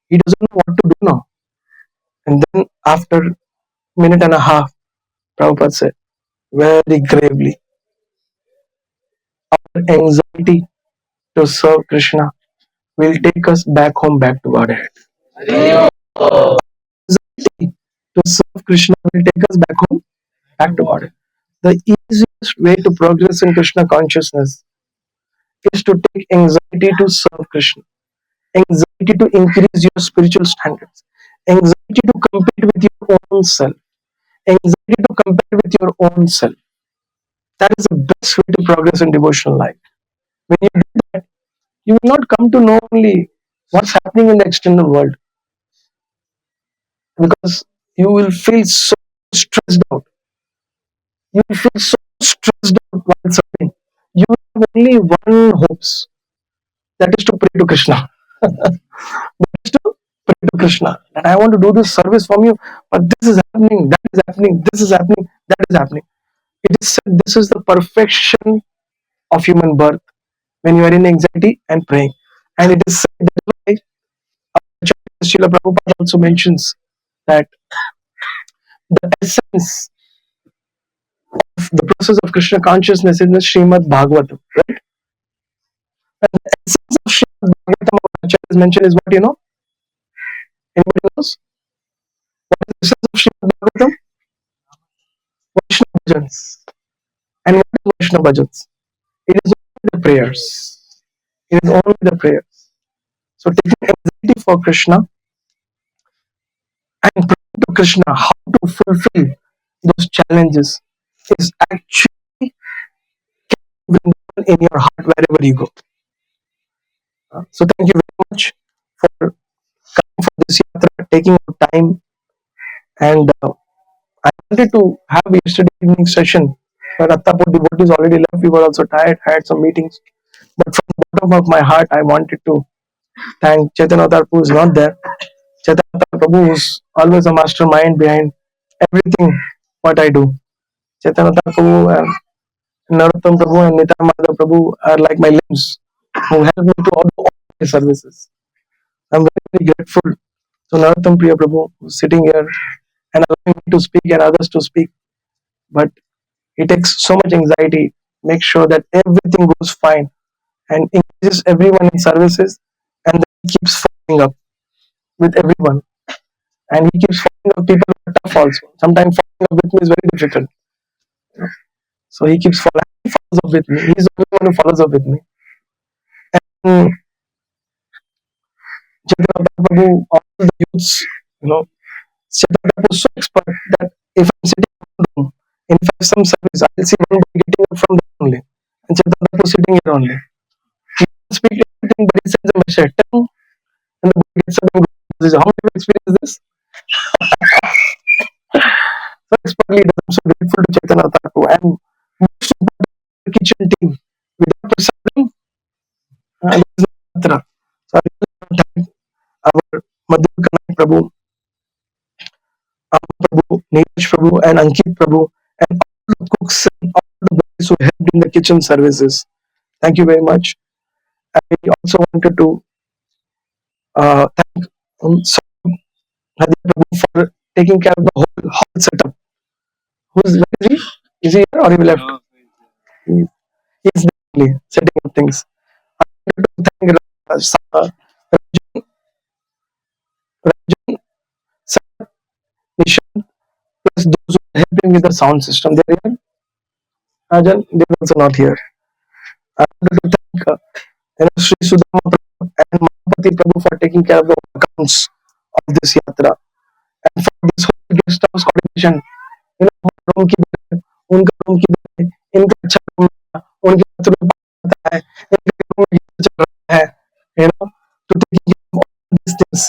He doesn't know what to do now. And then after minute and a half, Prabhupada said, very gravely, our anxiety to serve Krishna will take us back home, back to Godhead. Anxiety to serve Krishna will take us back home, back to Godhead. The easiest way to progress in Krishna consciousness is to take anxiety to serve Krishna, anxiety to increase your spiritual standards, anxiety to compete with your own self, anxiety to compare with your own self. That is the best way to progress in devotional life. When you do that, you will not come to know only what's happening in the external world, because you will feel so stressed out. You will feel so stressed out while serving. You have only one hopes, that is to pray to Krishna. That is to pray to Krishna. And I want to do this service from you, but this is happening, that is happening, this is happening, that is happening. It is said this is the perfection of human birth when you are in anxiety and praying. And it is said that why Srila Prabhupada also mentions that the essence of the process of Krishna consciousness in the Srimad Bhagavatam, right? And the essence of Srimad Bhagavatam, what Acharya is mentioned is what, you know? Anybody knows? What is the essence of Srimad Bhagavatam? Vaishnava bhajans. And what is Vaishnava bhajans? It is only the prayers. It is only the prayers. So taking anxiety for Krishna and praying to Krishna how to fulfill those challenges is actually Vrindavan in your heart wherever you go. So thank you very much for coming for this yatra, taking your time, and I wanted to have yesterday evening session, but Attapur devotees already left. We were also tired, had some meetings. But from the bottom of my heart, I wanted to thank Chaitanya Avatar who is not there. Chaitanya Avatar Prabhu is always a mastermind behind everything what I do. Chaitanya Avatar Prabhu and Narottam Prabhu and Nitai Madhav Prabhu are like my limbs who help me to all my services. I'm very, very grateful to Narottam Priya Prabhu who's sitting here and allowing me to speak and others to speak. But it takes so much anxiety, make sure that everything goes fine and engages everyone in services, and then he keeps following up with everyone. And he keeps following up people who are tough also. Sometimes following up with me is very difficult. So he keeps following, he follows up with me. He's the only one who follows up with me. And Chaitanya Prabhu, all the youths, you know, Chaitanya Prabhu is so expert that if I'm sitting in one room, in fact, some service, I'll see one boy getting up from there only. And Chaitanya Prabhu sitting here only. He doesn't speak anything, but he sends a message. Tell, and the boy gets up and goes. How many people experience this? So expertly does. I'm so grateful to Chaitanya Thakur and most important the kitchen team. Without Prasadam, there is no yatra. So I really want to thank our Madhur Kanai Prabhu, Aman Prabhu, Neeraj Prabhu, and Ankit Prabhu, and all the cooks and all the boys who helped in the kitchen services. Thank you very much. I also wanted to thank Hadi Prabhu for taking care of the whole hall setup. Where is he? Is he here or he left? He, he's definitely setting up things. I wanted to thank Rajan, Sir, Nishan, plus those who are helping with the sound system. They're here. Rajan, they're also not here. I wanted to thank Sri Sudama Prabhu and Mahapati Prabhu for taking care of the accounts of this yatra and for this whole guest house coordination. You know, room किधर है, उनका room किधर है, इनका अच्छा room है, उनके पास room पता है, इनके रूम में ये चल रहा है, you know, to taking care of all these things.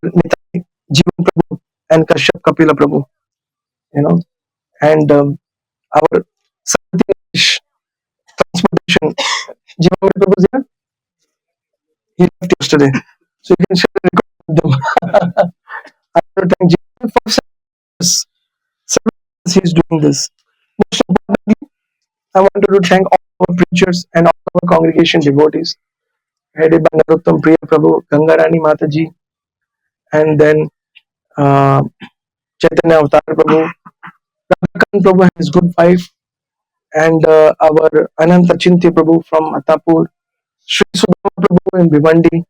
Nitai, Jeevan Prabhu and Kashyap Kapila Prabhu, you know, and our Satish transportation. Jeevan Prabhu is here. He left yesterday, so you can share the record with them. I want to thank Jeevan for 7 years he is doing this. Most importantly, I wanted to thank all our preachers and all our congregation devotees, headed by Narottam Priya Prabhu, Gangarani Mataji, and then uh, Chaitanya Avatar Prabhu, Radhakan Prabhu and his good wife, and our Ananta Chinti Prabhu from Attapur, Sri Sudama Prabhu in Bhivandi,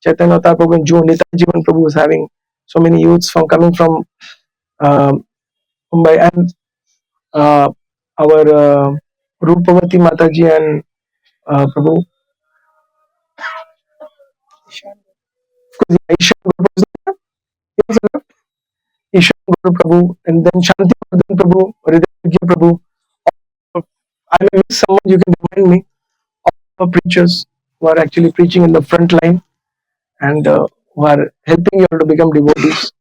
Chaitanya Avatar Prabhu in June, Nitaji Jivan Prabhu is having so many youths from coming from uh, Mumbai, and uh, our Rupavati Mataji and Prabhu, Ishan Guru is there? He also left. Ishan Guru Prabhu, and then Shanti Vardhan Prabhu, Hridayagya Prabhu. I may miss someone, you can remind me, of preachers who are actually preaching in the front line and who are helping you all to become devotees.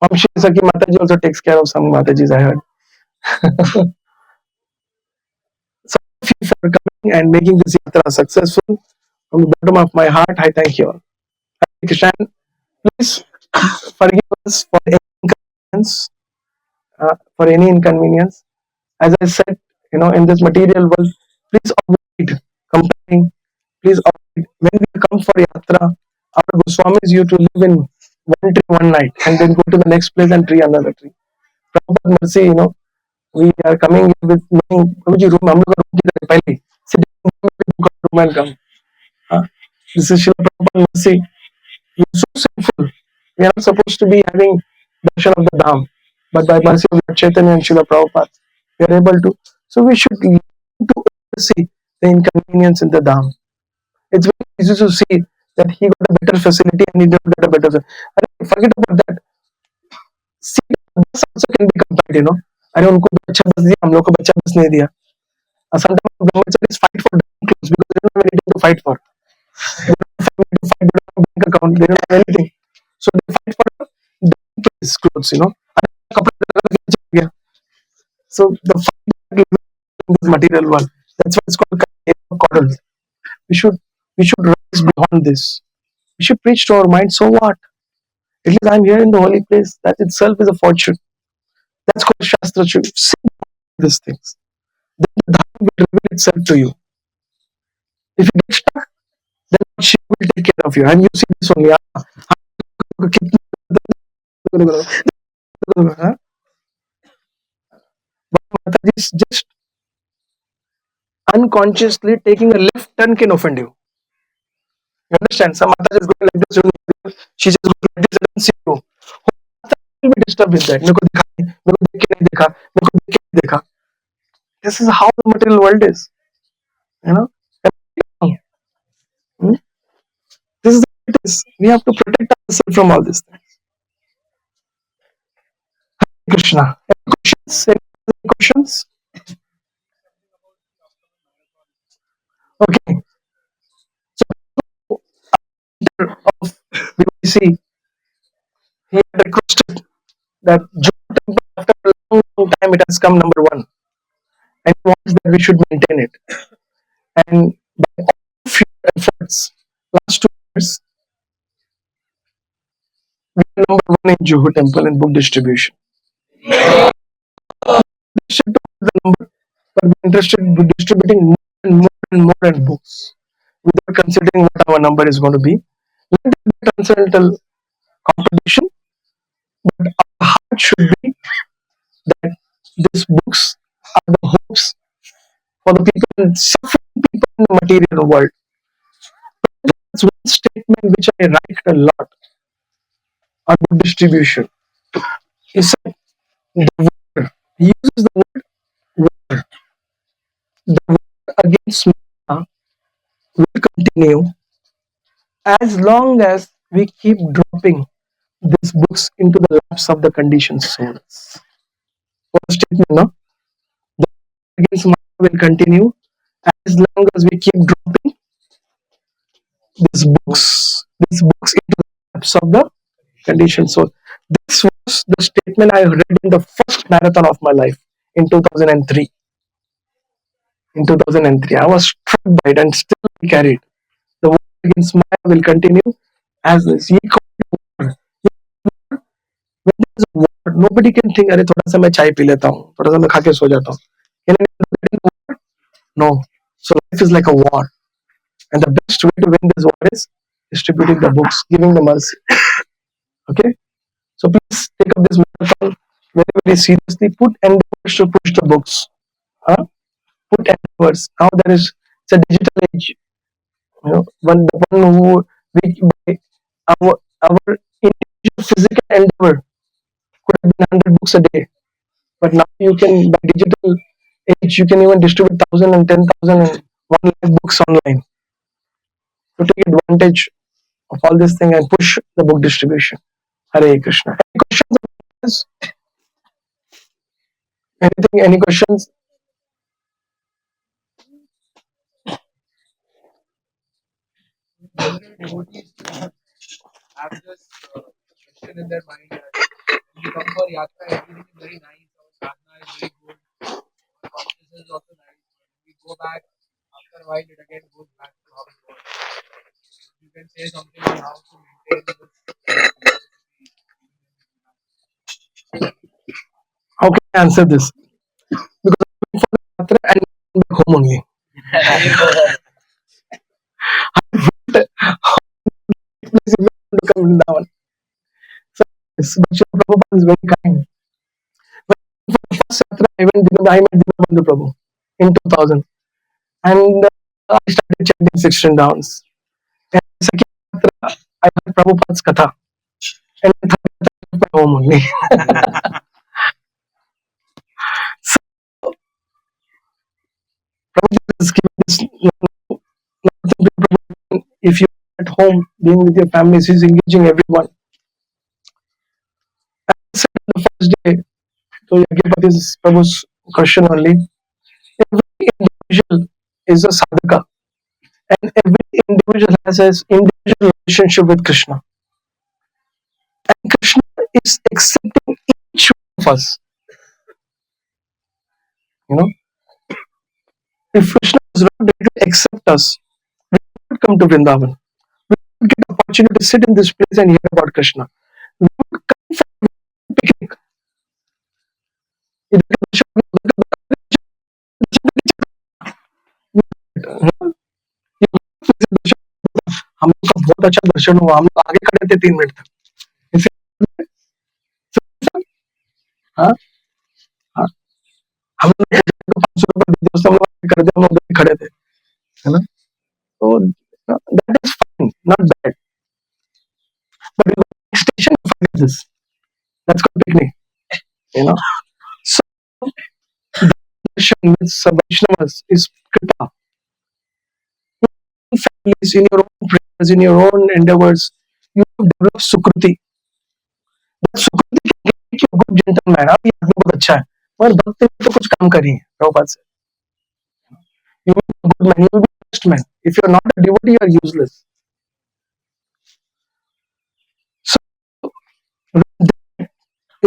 Mamshi Saki Mataji also takes care of some Matajis, I heard. So, thank you for coming and making this yatra successful. From the bottom of my heart, I thank you all. Hare Krishna. Please forgive us for any inconvenience. For any inconvenience. As I said, in this material world, please avoid comparing. Please avoid when we come for yatra. Our Goswamis used to live in one tree one night and then go to the next place and tree another tree. Prabhupada mercy, we are coming here with knowing Prabhuji room हम लोग का room किधर है पहले sitting room में book a room and come. हाँ, this is Srila Prabhupada mercy. We are so sinful. We are not supposed to be having darshan of the Dham, but by mercy of Lord Chaitanya and Srila Prabhupada, we are able to. So we should learn to oversee the inconvenience in the Dham. It's very easy to see that he got a better facility and he did not get a better facility. Forget about that. See, bus also can be compared. अरे उनको भी अच्छा बस दिया हम लोग को भी अच्छा बस नहीं दिया. Sometimes brahmacharis fight for clothes because they don't have anything to fight for. They don't have family to fight. They don't have bank account. They don't have anything. So they fight for the clothes. अरे कपड़े लगा के चल गया. So the fight in this material world. That's why it's called coddle. We should we should rise beyond this. We should preach to our mind. So what? At least I'm here in the holy place. That itself is a fortune. That's called Shastra. See these things. Then the Dharma will reveal itself to you. If you get stuck, then she will take care of you. And you see this only. Huh? But Mataji is just unconsciously taking a left turn can offend you. You understand? Some Mataji is going like this. She just goes like this and see you. Will be disturbed with that. मेरे को दिखा नहीं, मेरे को देख के नहीं देखा, मेरे को देख के नहीं देखा. This is how the material world is. You know. Hmm? This is how it is. We have to protect ourselves from all these things. Krishna. Any questions? Any questions? Okay. So of BBC, he had requested that June temple after a long time it has come number one, and he wants that we should maintain it. And by all of your efforts, last 2 years, we are number one in Juhu temple in book distribution. We should know the number, but we're interested in distributing more and more and more and books without considering what our number is going to be. Let it be a transcendental competition, but our heart should be that these books are the hopes for the people, suffering people in the material world. That's one statement which I liked a lot on book distribution. He said, the war, he uses the word war. The war against Maya will continue as long as we keep dropping these books into the laps of the conditioned souls. What a statement, no? The war against Maya will continue as long as we keep dropping these books into the laps of the conditioned soul. This was the statement I read in the first marathon of my life in 2003. In 2003, I was struck by it and still I carried. The war against Maya will continue as this. ये कौन war? When there is a war, nobody can think, अरे थोड़ा सा मैं चाय P लेता हूँ, थोड़ा सा मैं खा के सो जाता हूँ. Can anyone get in the war? No. So life is like a war, and the best way to win this war is distributing the books, giving the mercy. Okay. So please take up this marathon very, very seriously. Put endeavors to push the books. Huh? Put endeavors. Now there is it's a digital age. The one who we by our individual physical endeavor could have been 100 books a day, but now you can by digital age you can even distribute 1,000 and 10,000 and 1 lakh books online. So take advantage of all this thing and push the book distribution. Hare Krishna. Any questions on this? Anything? Any questions? How can I answer this? Because I'm going for the yatra and I'm back home only. Please, if you want to come down. So, yes, but Srila Prabhupada is very kind. When for the first yatra, I met Dinabandhu Prabhu in 2000. And I started chanting 16 rounds. And the second yatra, I heard Prabhupada's katha. And the third yatra, I left my home only. So, Prabhupada is giving this nothing to Prabhupada. If you're at home, being with your families, he's engaging everyone. I said on the first day, so Yagyapathi is Prabhu's question only. Every individual is a sadhaka, and every individual has his individual relationship with Krishna. And Krishna is accepting each one of us. You know, if Krishna is not ready to accept us, we would come to Vrindavan. We would get the opportunity to sit in this place and hear about Krishna. We would come for a picnic. इधर के दर्शक उधर के दर्शक, ये दर्शक, हम लोग का बहुत अच्छा दर्शन हुआ. हम लोग आगे खड़े थे 3 मिनट तक. इसे हाँ हाँ हम लोग 500 रुपए दोस्त हम लोग आगे खड़े थे. हम लोग उधर ही खड़े थे, है ना. तो that is fine, not bad. But we go next station, forget this. That's called picnic, you know. So the relation with Vaishnavas is kripa. In families, in your own prayers, in your own endeavors, you develop sukruti. That sukruti can make you a good gentleman. आप ये आदमी बहुत अच्छा है, मगर भक्ति में तो कुछ काम करिए. प्रभुपाद से, you will be a good man, you will be a best man. If you are not a devotee, you are useless. So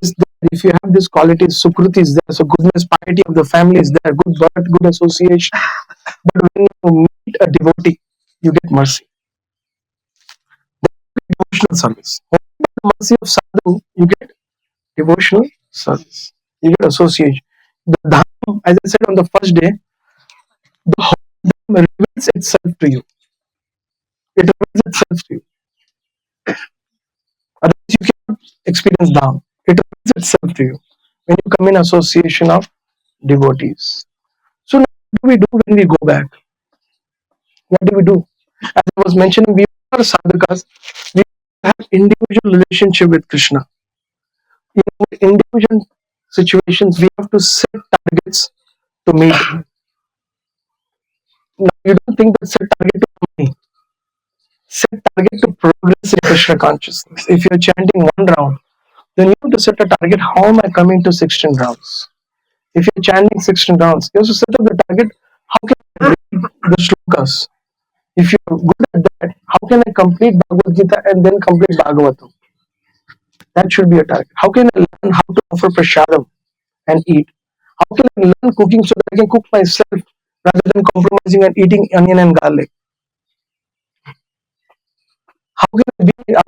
is there, if you have these qualities, sukruti is there, so goodness, piety of the family is there, good birth, good association. But when you meet a devotee, you get mercy, devotional service. Only by the mercy of sadhu, you get devotional service. You get association. The dham, as I said on the first day, the whole dham reveals itself to you. It reveals itself to you. Otherwise, you cannot experience dham. It reveals itself to you when you come in association of devotees. So, now what do we do when we go back? What do we do? As I was mentioning, we are sadhakas. We have individual relationship with Krishna. In our individual situations, we have to set targets to meet. Now, you don't think that set target to money. Set target to progress in Krishna consciousness. If you're chanting 1 round, then you have to set a target. How am I coming to 16 rounds? If you're chanting 16 rounds, you have to set up the target. How can I read the shlokas? If you're good at that, how can I complete Bhagavad Gita and then complete Bhagavatam? That should be a target. How can I learn how to offer prasadam and eat? How can I learn cooking so that I can cook myself rather than compromising and eating onion and garlic? How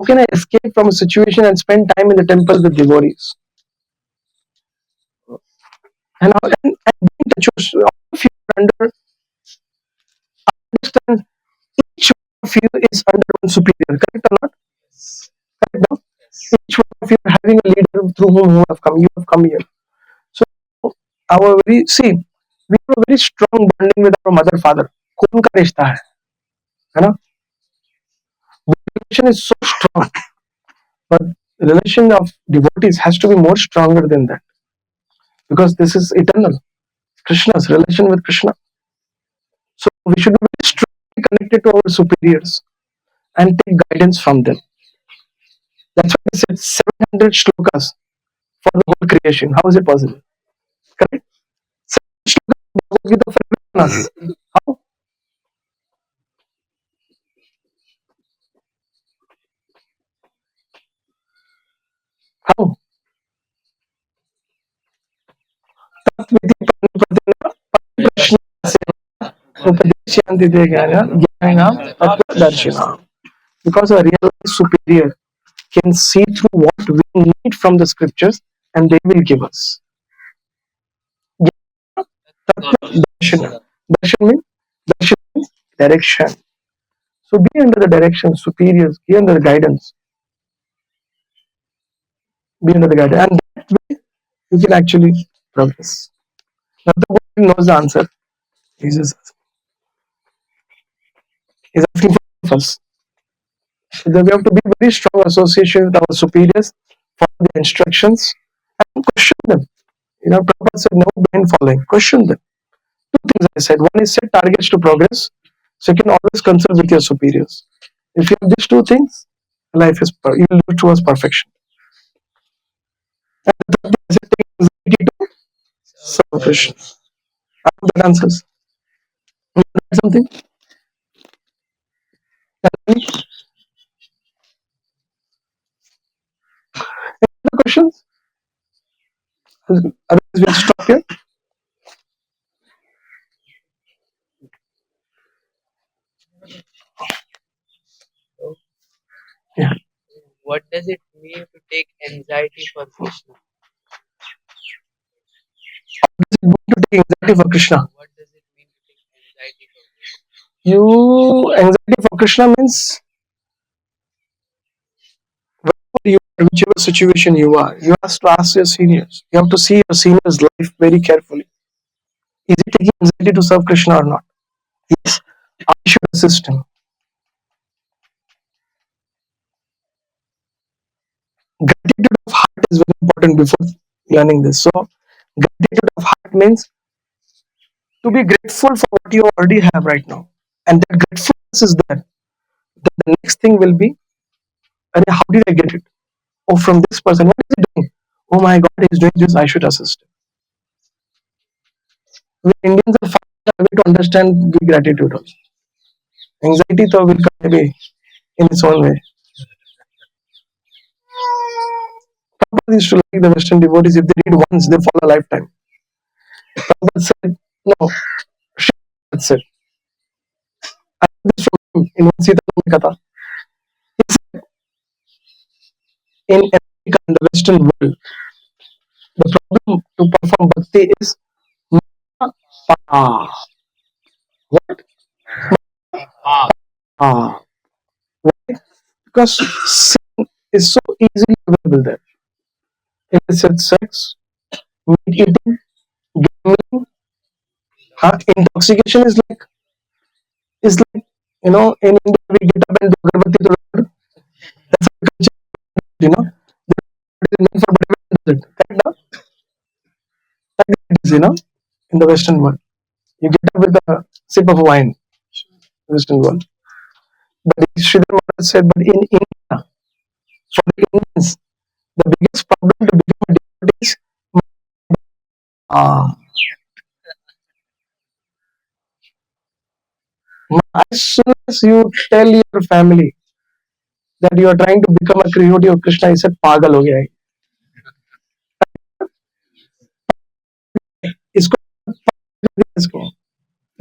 can I escape from a situation and spend time in the temple with devotees? And being touched, all of you are under, understand, each one of you is under one superior, correct or not? Correct, no? Each one of you are having a leader through whom you have come here. So our very, see, we have a very strong bonding with our mother father. खून का रिश्ता है ना? The relation is so strong, but relation of devotees has to be more stronger than that, because this is eternal. Krishna's relation with Krishna. So we should be very strongly connected to our superiors and take guidance from them. That's why he said 700 shlokas for the whole creation. How is it possible? Correct? 700 shlokas of Bhagavad Gita for everyone else. How? How? तत्विधि पतिना प्रश्न उपदेशयन्ति ते ज्ञानिनां तत्त्वदर्शिनां. Because a real superior can see through what we need from the scriptures and they will give us. Darshan. Darshan means direction. So be under the direction, superiors, be under the guidance, be under the guidance, and that way you can actually progress. Now the one knows the answer. He's, just, he's asking for us. So then we have to be very strong association with our superiors, follow the instructions, and question them. Prabhupada said no blind following. Question them. Two things I said. One is set targets to progress. Second, always consult with your superiors. If you have these two things, life is you will move towards perfection. And the third thing is take anxiety to self-vision. I hope that answers. You want to add something? Any other questions? Otherwise, we'll stop here. Yeah. What does it mean to take anxiety for Krishna? Is it going to take anxiety for Krishna? What does it mean to take anxiety for Krishna? Anxiety for Krishna means wherever you are, whichever situation you are, you have to ask your seniors. You have to see your seniors' life very carefully. Is he taking anxiety to serve Krishna or not? Yes, I should assist him. Gratitude of heart is very important before learning this. So, gratitude of heart means to be grateful for what you already have right now. And that gratefulness is there. Then the next thing will be, how did I get it? Oh, from this person. What is he doing? Oh my God, he's doing this. I should assist him. We Indians are far away to understand the gratitude also. Anxiety though will come maybe in its own way. Prabhupada used to like the Western devotees. If they read once, they follow a lifetime. Prabhupada said, no, Sripad said, I heard this from him in one Sitaram Katha. He said, in America, in the Western world, the problem to perform bhakti is pa. What? Ah. Why? Because sin is so easily available there. Illicit sex, meat eating, gambling, intoxication is like in India we get up and do agarbatti to Lord. That's our culture, you know. It is meant for everyone does it. Correct now? Like it is, in the Western world. You get up with a sip of wine, Western world. But Sridhar Maharaj said, but in India, for the Indians, the biggest problem to become a devotee is uh, as soon as you tell your family that you are trying to become a devotee of Krishna, he said, पागल हो गया है. इसको इसको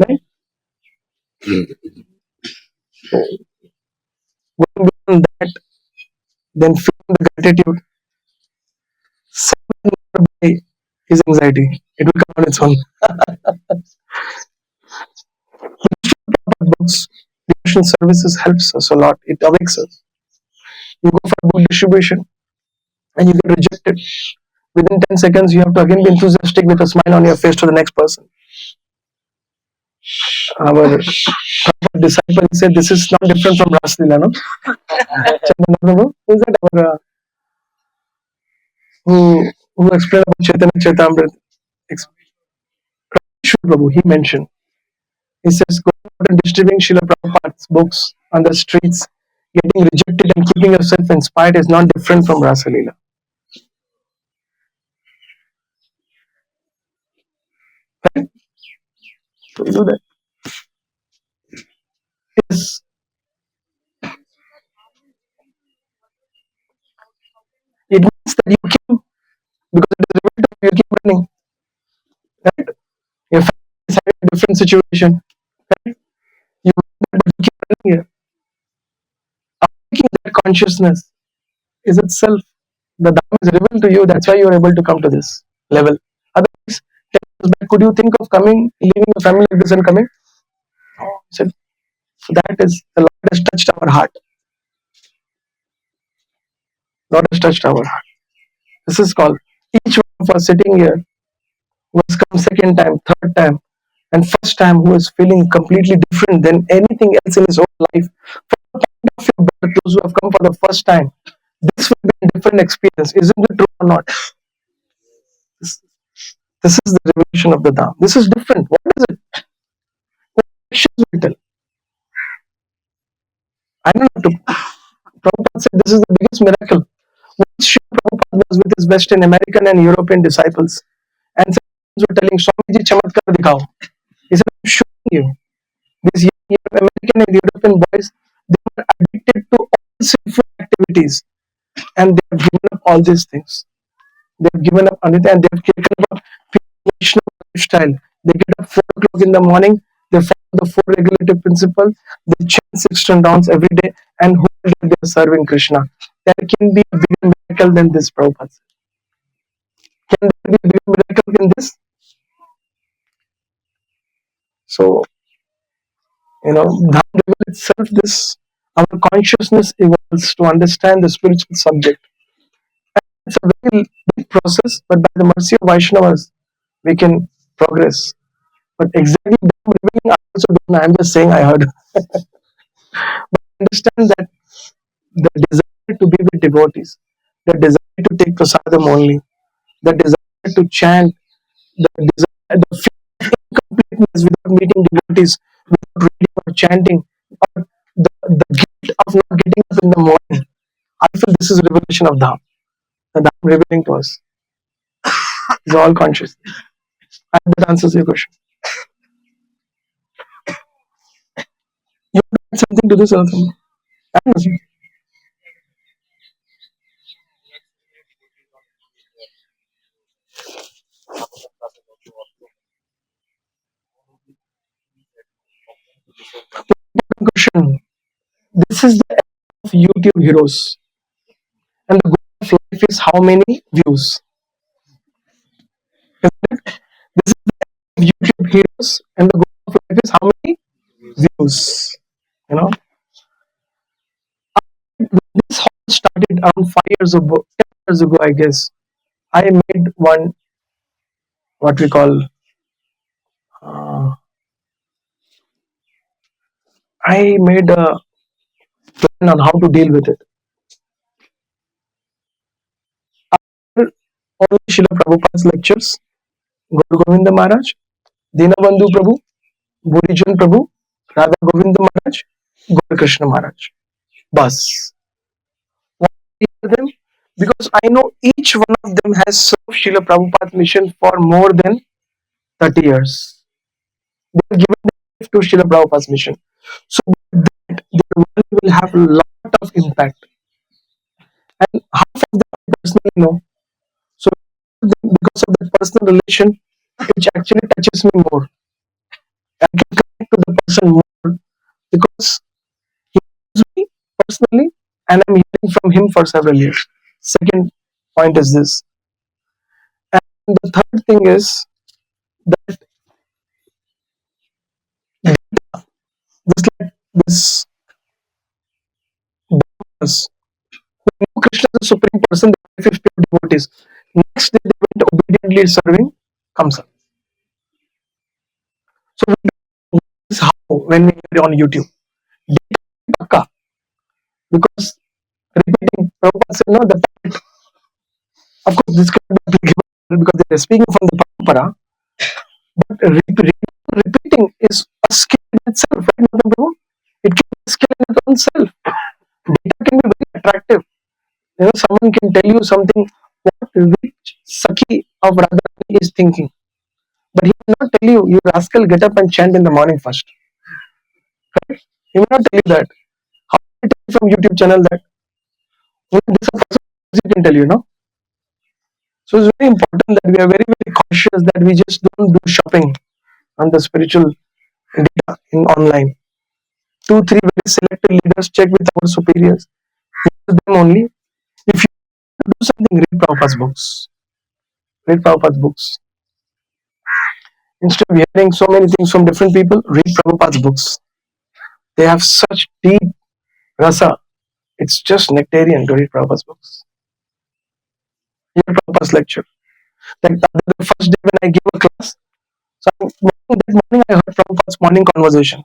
नहीं. Going beyond that, then feeling the gratitude, something by his anxiety. It will come on its own. Books, devotional services helps us a lot. It awakes us. You go for a book distribution and you get rejected. Within 10 seconds, you have to again be enthusiastic with a smile on your face to the next person. Our disciple said, this is not different from Raslila, no? Chaitanya Prabhu, who is that? Who explained about Chaitanya Chaitamrit? Rashid Prabhu, he mentioned. He says, going out and distributing Srila Prabhupada's books on the streets Getting rejected and keeping yourself inspired is not different from Rasa Leela. Right? So you do that. Yes, it means that you keep, because it is revealed to you, you keep running. Right? Your family is having a different situation. Right? You want that, but you keep running here. Awakening that consciousness is itself, the Dharma is revealed to you. That's why you are able to come to this level. Otherwise, 10 years back, could you think of coming, leaving your family like this and coming? No. He said, so that is, the Lord has touched our heart. Lord has touched our heart. This is called, each one of us sitting here who has come second time, third time, and first time, who is feeling completely different than anything else in his whole life. From the point of view of those who have come for the first time, this will be a different experience. Isn't it true or not? This, this is the revelation of the Dham. This is different. What is it? What actions will tell? I don't know. Prabhupada said this is the biggest miracle. Once Srila Prabhupada was with his Western American and European disciples, and some were telling Swamiji Chamatkar Dikhao. He said, I'm showing you. These young American and European boys, they were addicted to all sinful activities, and they have given up all these things. They have given up anything, and they have taken up a Vaishnava lifestyle. They get up 4 o'clock in the morning, they follow the four regulative principle, they chant 16 rounds every day, and whole day they are serving Krishna. There can be a bigger miracle than this, Prabhupada. Can there be a bigger miracle than this? So, Dham reveals itself this, our consciousness evolves to understand the spiritual subject. It's a very big process, but by the mercy of Vaishnavas, we can progress. But exactly Dham revealing, I also don't know. I'm just saying I heard. But understand that the desire to be with devotees, the desire to take prasadam only, the desire to chant, the desire, the fear of incompleteness without meeting devotees, without reading or chanting, or the guilt of not getting up in the morning. I feel this is a revelation of Dham. The Dham revealing to us. It's all conscious. I hope that answers your question. You want to add something to this, Artham? I don't know. Question. This is the end of YouTube heroes, and the goal of life is how many views. This is the end of YouTube heroes, and the goal of life is how many views. You know, when this all started around 5 years ago, 10 years ago, I guess. I made one, what we call, uh, I made a plan on how to deal with it. Only Srila Prabhupada's lectures, Gaur Govinda Maharaj, Dinabandhu Prabhu, Burijan Prabhu, Radha Govinda Maharaj, Gaur Krishna Maharaj. Bas. Why I hear them? Because I know each one of them has served Srila Prabhupada's mission for more than 30 years. They have given their life to Srila Prabhupada's mission. So with that, their world will have a lot of impact. And half of them I personally know. So because of that personal relation, which actually touches me more. I can connect to the person more because he knows me personally and I'm hearing from him for several years. Second point is this. And the third thing is that just like this Brahmanas who knew Krishna is the supreme person, the 50 devotees. Next day they went obediently serving Kamsa. So we do this how when we are on YouTube. Pakka. Because repeating Prabhupada said no, the of course this cannot be applicable because they are speaking from the Parampara, but repeating is a skill in itself, right, Madam Prabhu? It can be a skill in its own self. attractive. Someone can tell you something what which Saki of Radharani is thinking, but he will not tell you, you rascal, get up and chant in the morning first. He will not tell you that. How can he tell you from YouTube channel that? Only this person can tell you, no? So it's very important that we are very, very cautious that we just don't do shopping on the spiritual data in online. Two, three very selected leaders check with our superiors. Use them only. If you do something, read Prabhupada's books. Read Prabhupada's books. Instead of hearing so many things from different people, read Prabhupada's books. They have such deep rasa. It's just nectarian to read Prabhupada's books. Hear Prabhupada's lecture. Like the first day when I gave a class, so that morning I heard Prabhupada's morning conversation.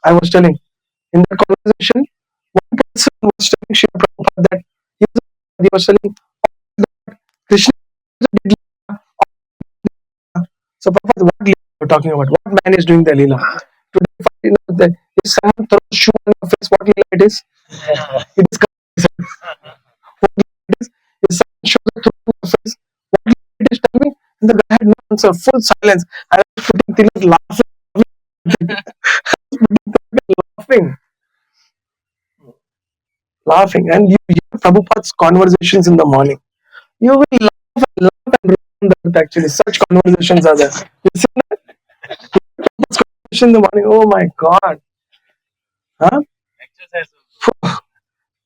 I was telling in that conversation, one person was telling Srila Prabhupada that he was telling Krishna did Leela. So Prabhupada, what Leela you are talking about? What man is doing the Leela? Today, if someone throws shoe on your face, what Leela it is? It is what Leela it is? If someone shows a throw on your face, what Leela it is? Tell me. And the guy had no answer, full silence. I was putting things laughing, laughing, and you hear Prabhupada's conversations in the morning. You will laugh and roll on the earth. Actually, such conversations are there. You see that conversation in the morning. Oh my God, huh?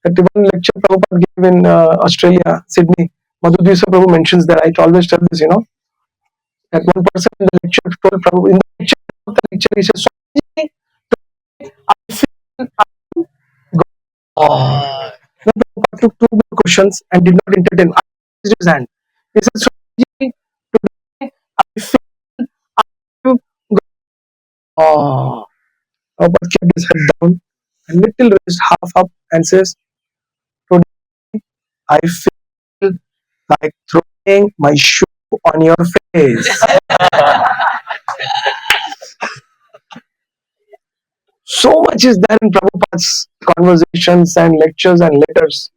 That one lecture Prabhupada gave in Australia, Sydney. Madhudisa Prabhu mentions that. I always tell this, that one person in the lecture told Prabhu in the lecture he says, "Swamiji, I feel God." Then Prabhupada took two more questions and did not entertain. I raised his hand. He said, "Swamiji, today I feel God." Oh, Prabhupada kept his head down and little raised half up and says, "Today I feel like throwing my shoe on your face." So much is there in Prabhupada's conversations and lectures and letters.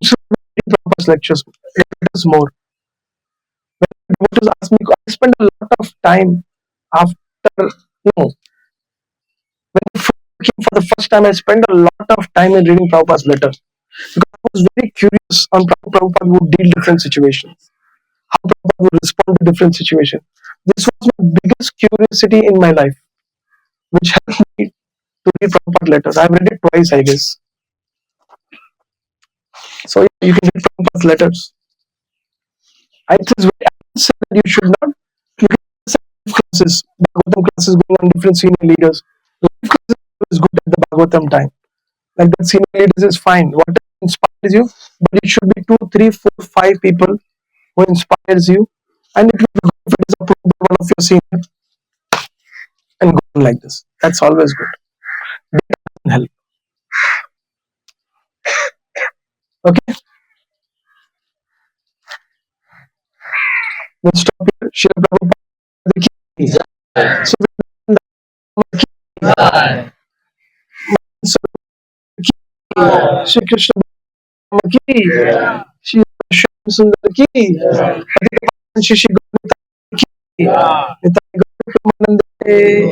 So many Prabhupada's lectures, letters more. Devotees ask me, I spend a lot of time after, no, when the food came for the first time, I spent a lot of time in reading Prabhupada's letters. Because I was very curious on how Prabhupada would deal different situations, how Prabhupada would respond to different situations. This was my biggest curiosity in my life, which helped me to read Prabhupada letters. I've read it twice, I guess. So yeah, you can read Prabhupada's letters. I would say that you should not. You can have classes, Bhagavatam classes going on different senior leaders. Life classes is good at the Bhagavatam time. Like that senior leaders is fine. What inspires you, but it should be two, three, four, five people who inspires you, and it will be good if it is approved by one of your seniors and go on like this. That's always good. Data doesn't help. Okay, let's stop here. Srila Prabhupada ki. So Shri Krishna ki, Shri Shyam Sundar ki, Shri Shri Gaur ki, Nitai Gaur Premanande.